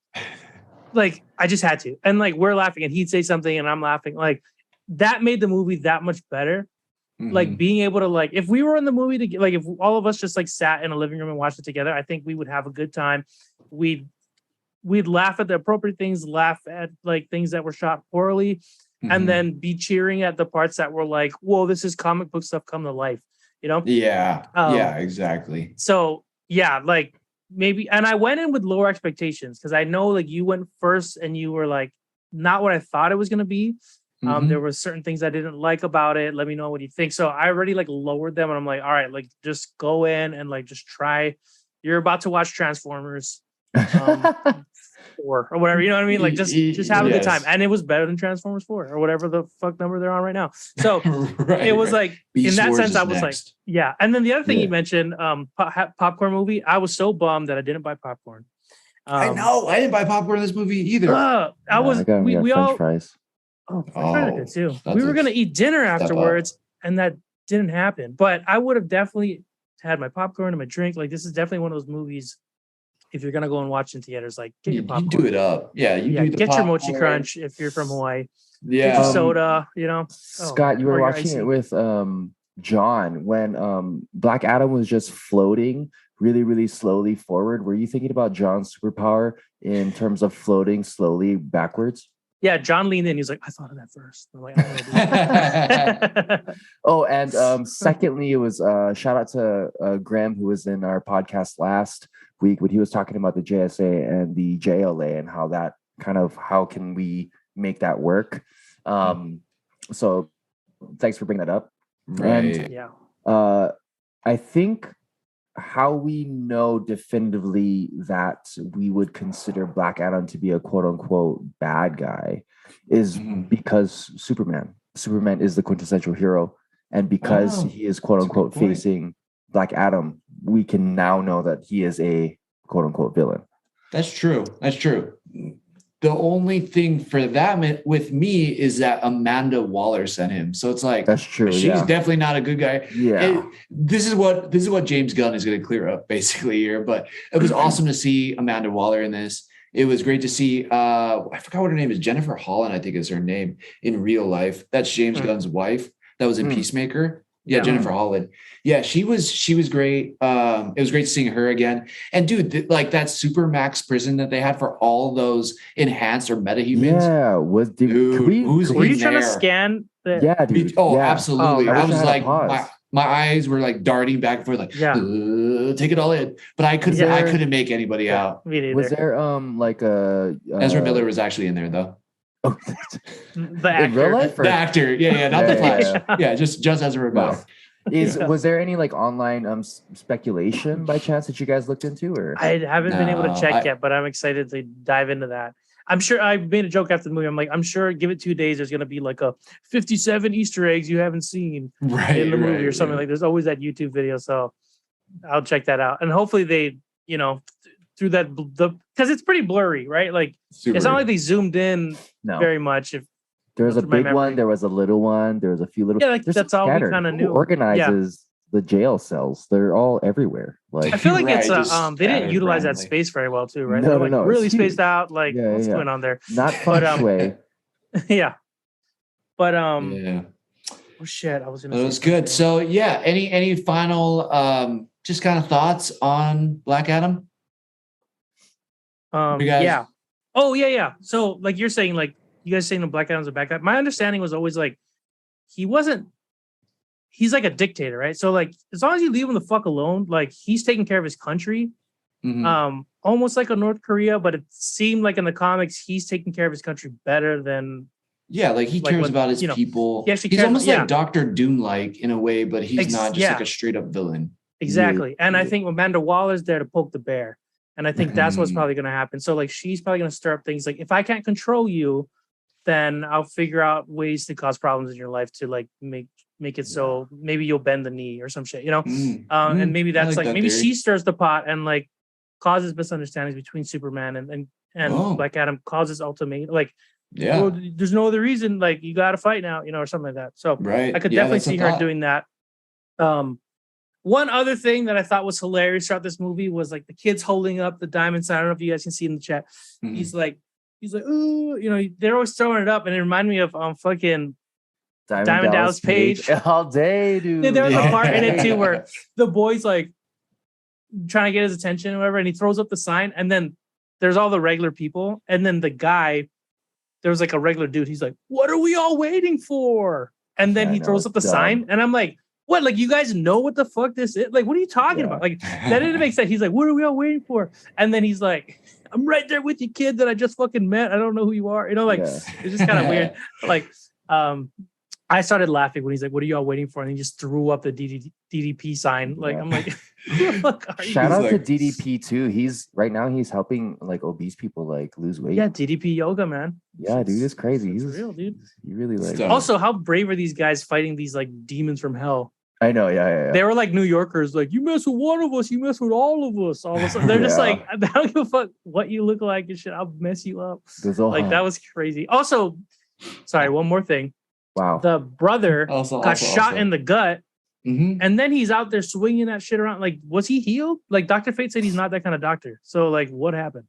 like I just had to, and like we're laughing, and he'd say something, and I'm laughing, like that made the movie that much better. Like being able to like, if we were in the movie to like, if all of us just like sat in a living room and watched it together, I think we would have a good time. We'd laugh at the appropriate things, laugh at like things that were shot poorly, and then be cheering at the parts that were like, whoa, this is comic book stuff come to life, Yeah, exactly. So yeah, like maybe, and I went in with lower expectations because I know like you went first and you were like, not what I thought it was going to be. There were certain things I didn't like about it. Let me know what you think. So I already like lowered them, and I'm like, all right, like just go in and like just try. You're about to watch Transformers 4 or whatever, you know what I mean? Like just have a good time. And it was better than Transformers 4 or whatever the fuck number they're on right now. So it was like Beast in that Wars sense, I was next. like, yeah. And then the other thing you mentioned, popcorn movie. I was so bummed that I didn't buy popcorn. I know I didn't buy popcorn in this movie either. We all fries. Oh, I good too. We were gonna eat dinner afterwards, and that didn't happen. But I would have definitely had my popcorn and my drink. Like this is definitely one of those movies. If you're gonna go and watch in theaters, like get your popcorn. You do it up, yeah. Get your mochi crunch if you're from Hawaii. Yeah, get your soda. Scott, you were watching it with John when Black Adam was just floating really, really slowly forward. Were you thinking about John's superpower in terms of floating slowly backwards? Yeah, John leaned in. He's like, I thought of that first. I'm like, I'm oh, and secondly, it was shout out to Graham, who was in our podcast last week when he was talking about the JSA and the JLA and how that how can we make that work. So thanks for bringing that up. Right. And I think how we know definitively that we would consider Black Adam to be a quote unquote bad guy is because Superman is the quintessential hero. And because he is quote unquote facing Black Adam, we can now know that he is a quote unquote villain. That's true. The only thing for that with me is that Amanda Waller sent him. So it's like, that's true. She's definitely not a good guy. Yeah. This is what James Gunn is going to clear up basically here. But it was awesome to see Amanda Waller in this. It was great to see, I forgot what her name is. Jennifer Holland, I think is her name in real life. That's James Gunn's wife. That was in Peacemaker. Yeah, Jennifer Holland. Yeah, she was great. It was great seeing her again. And dude, like that Supermax prison that they had for all those enhanced or metahumans. Yeah, were you trying to scan? Yeah, dude. Oh, yeah. Absolutely. I was like, my eyes were like darting back and forth, like, take it all in. But I couldn't make anybody out. Was there like a Ezra Miller was actually in there though. The actor. In real life? The actor, not the Flash. Yeah, just Ezra Miller. Was there any like online speculation by chance that you guys looked into, or I haven't been able to check yet, but I'm excited to dive into that. I'm sure I made a joke after the movie. I'm like, I'm sure give it 2 days, there's gonna be like a 57 Easter eggs you haven't seen in the movie or something. Like there's always that YouTube video, so I'll check that out. And hopefully they, through that because it's pretty blurry, right? Like it's not like they zoomed in very much. If there was a big one, there was a little one, there was a few little. Yeah, like that's all we kind of knew. Who organizes the jail cells? They're all everywhere. Like I feel like it's they didn't utilize that space very well too, right? No, no, really spaced out. Like what's going on there? Not feng shui. Yeah, but oh shit, I was gonna. It was good. So yeah, any final just kind of thoughts on Black Adam? Yeah. Oh yeah. So like you're saying, like you guys saying the Black Adam's a bad guy. My understanding was always like he's like a dictator, right? So like as long as you leave him the fuck alone, like he's taking care of his country. Almost like a North Korea, but it seemed like in the comics he's taking care of his country better than like he cares about his people. He's almost like Dr. Doom like in a way, but he's not just like a straight up villain. Exactly. And I think Amanda Waller's there to poke the bear. And I think that's what's probably going to happen. So like, she's probably going to stir up things like, if I can't control you, then I'll figure out ways to cause problems in your life to like make it so maybe you'll bend the knee or some shit, and maybe that's like maybe she stirs the pot and like causes misunderstandings between Superman and Black Adam, causes ultimate like, well, there's no other reason, like you got to fight now, or something like that. So I could definitely see her doing that. One other thing that I thought was hilarious throughout this movie was like the kids holding up the diamond sign. I don't know if you guys can see in the chat. He's like, ooh, they're always throwing it up, and it reminded me of fucking Diamond Dallas Page all day, dude. There was a part in it too where the boy's like trying to get his attention or whatever, and he throws up the sign, and then there's all the regular people, and then the guy, there was like a regular dude. He's like, "What are we all waiting for?" And then he throws up the sign, and I'm like, what? Like, you guys know what the fuck this is? Like, what are you talking about? Like, that didn't make sense. He's like, what are we all waiting for? And then he's like, I'm right there with you, kid, that I just fucking met. I don't know who you are. It's just kind of weird. Like, I started laughing when he's like, what are you all waiting for? And he just threw up the DDP sign. Like, I'm like, who the fuck are you? Shout out to DDP too. He's helping like obese people like lose weight. Yeah, DDP yoga, man. Yeah, dude, it's crazy. He's real, dude. He really like. Also, how brave are these guys fighting these like demons from hell? I know, yeah. They were like New Yorkers, like, you mess with one of us, you mess with all of us. All of a sudden, they're just like, I don't give a fuck what you look like and shit. I'll mess you up. Like, that was crazy. Also, sorry, one more thing. Wow. The brother got shot in the gut, and then he's out there swinging that shit around. Like, was he healed? Like, Dr. Fate said he's not that kind of doctor. So, like, what happened?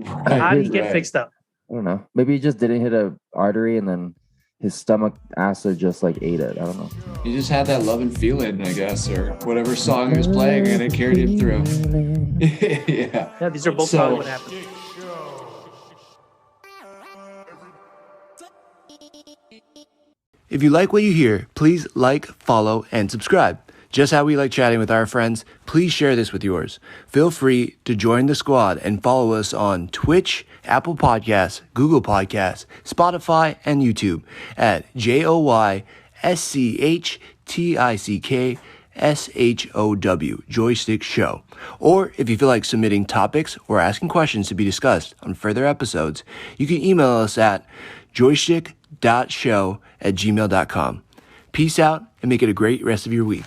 How did he get fixed up? I don't know. Maybe he just didn't hit an artery and then his stomach acid just like ate it. I don't know. He just had that love and feeling, I guess, or whatever song he was playing, and it carried him through. Yeah, these are both probably what happened. If you like what you hear, please like, follow, and subscribe. Just how we like chatting with our friends, please share this with yours. Feel free to join the squad and follow us on Twitch, Apple Podcasts, Google Podcasts, Spotify, and YouTube at JoyStickShow, Joystick Show. Or if you feel like submitting topics or asking questions to be discussed on further episodes, you can email us at joystick.show@gmail.com. Peace out and make it a great rest of your week.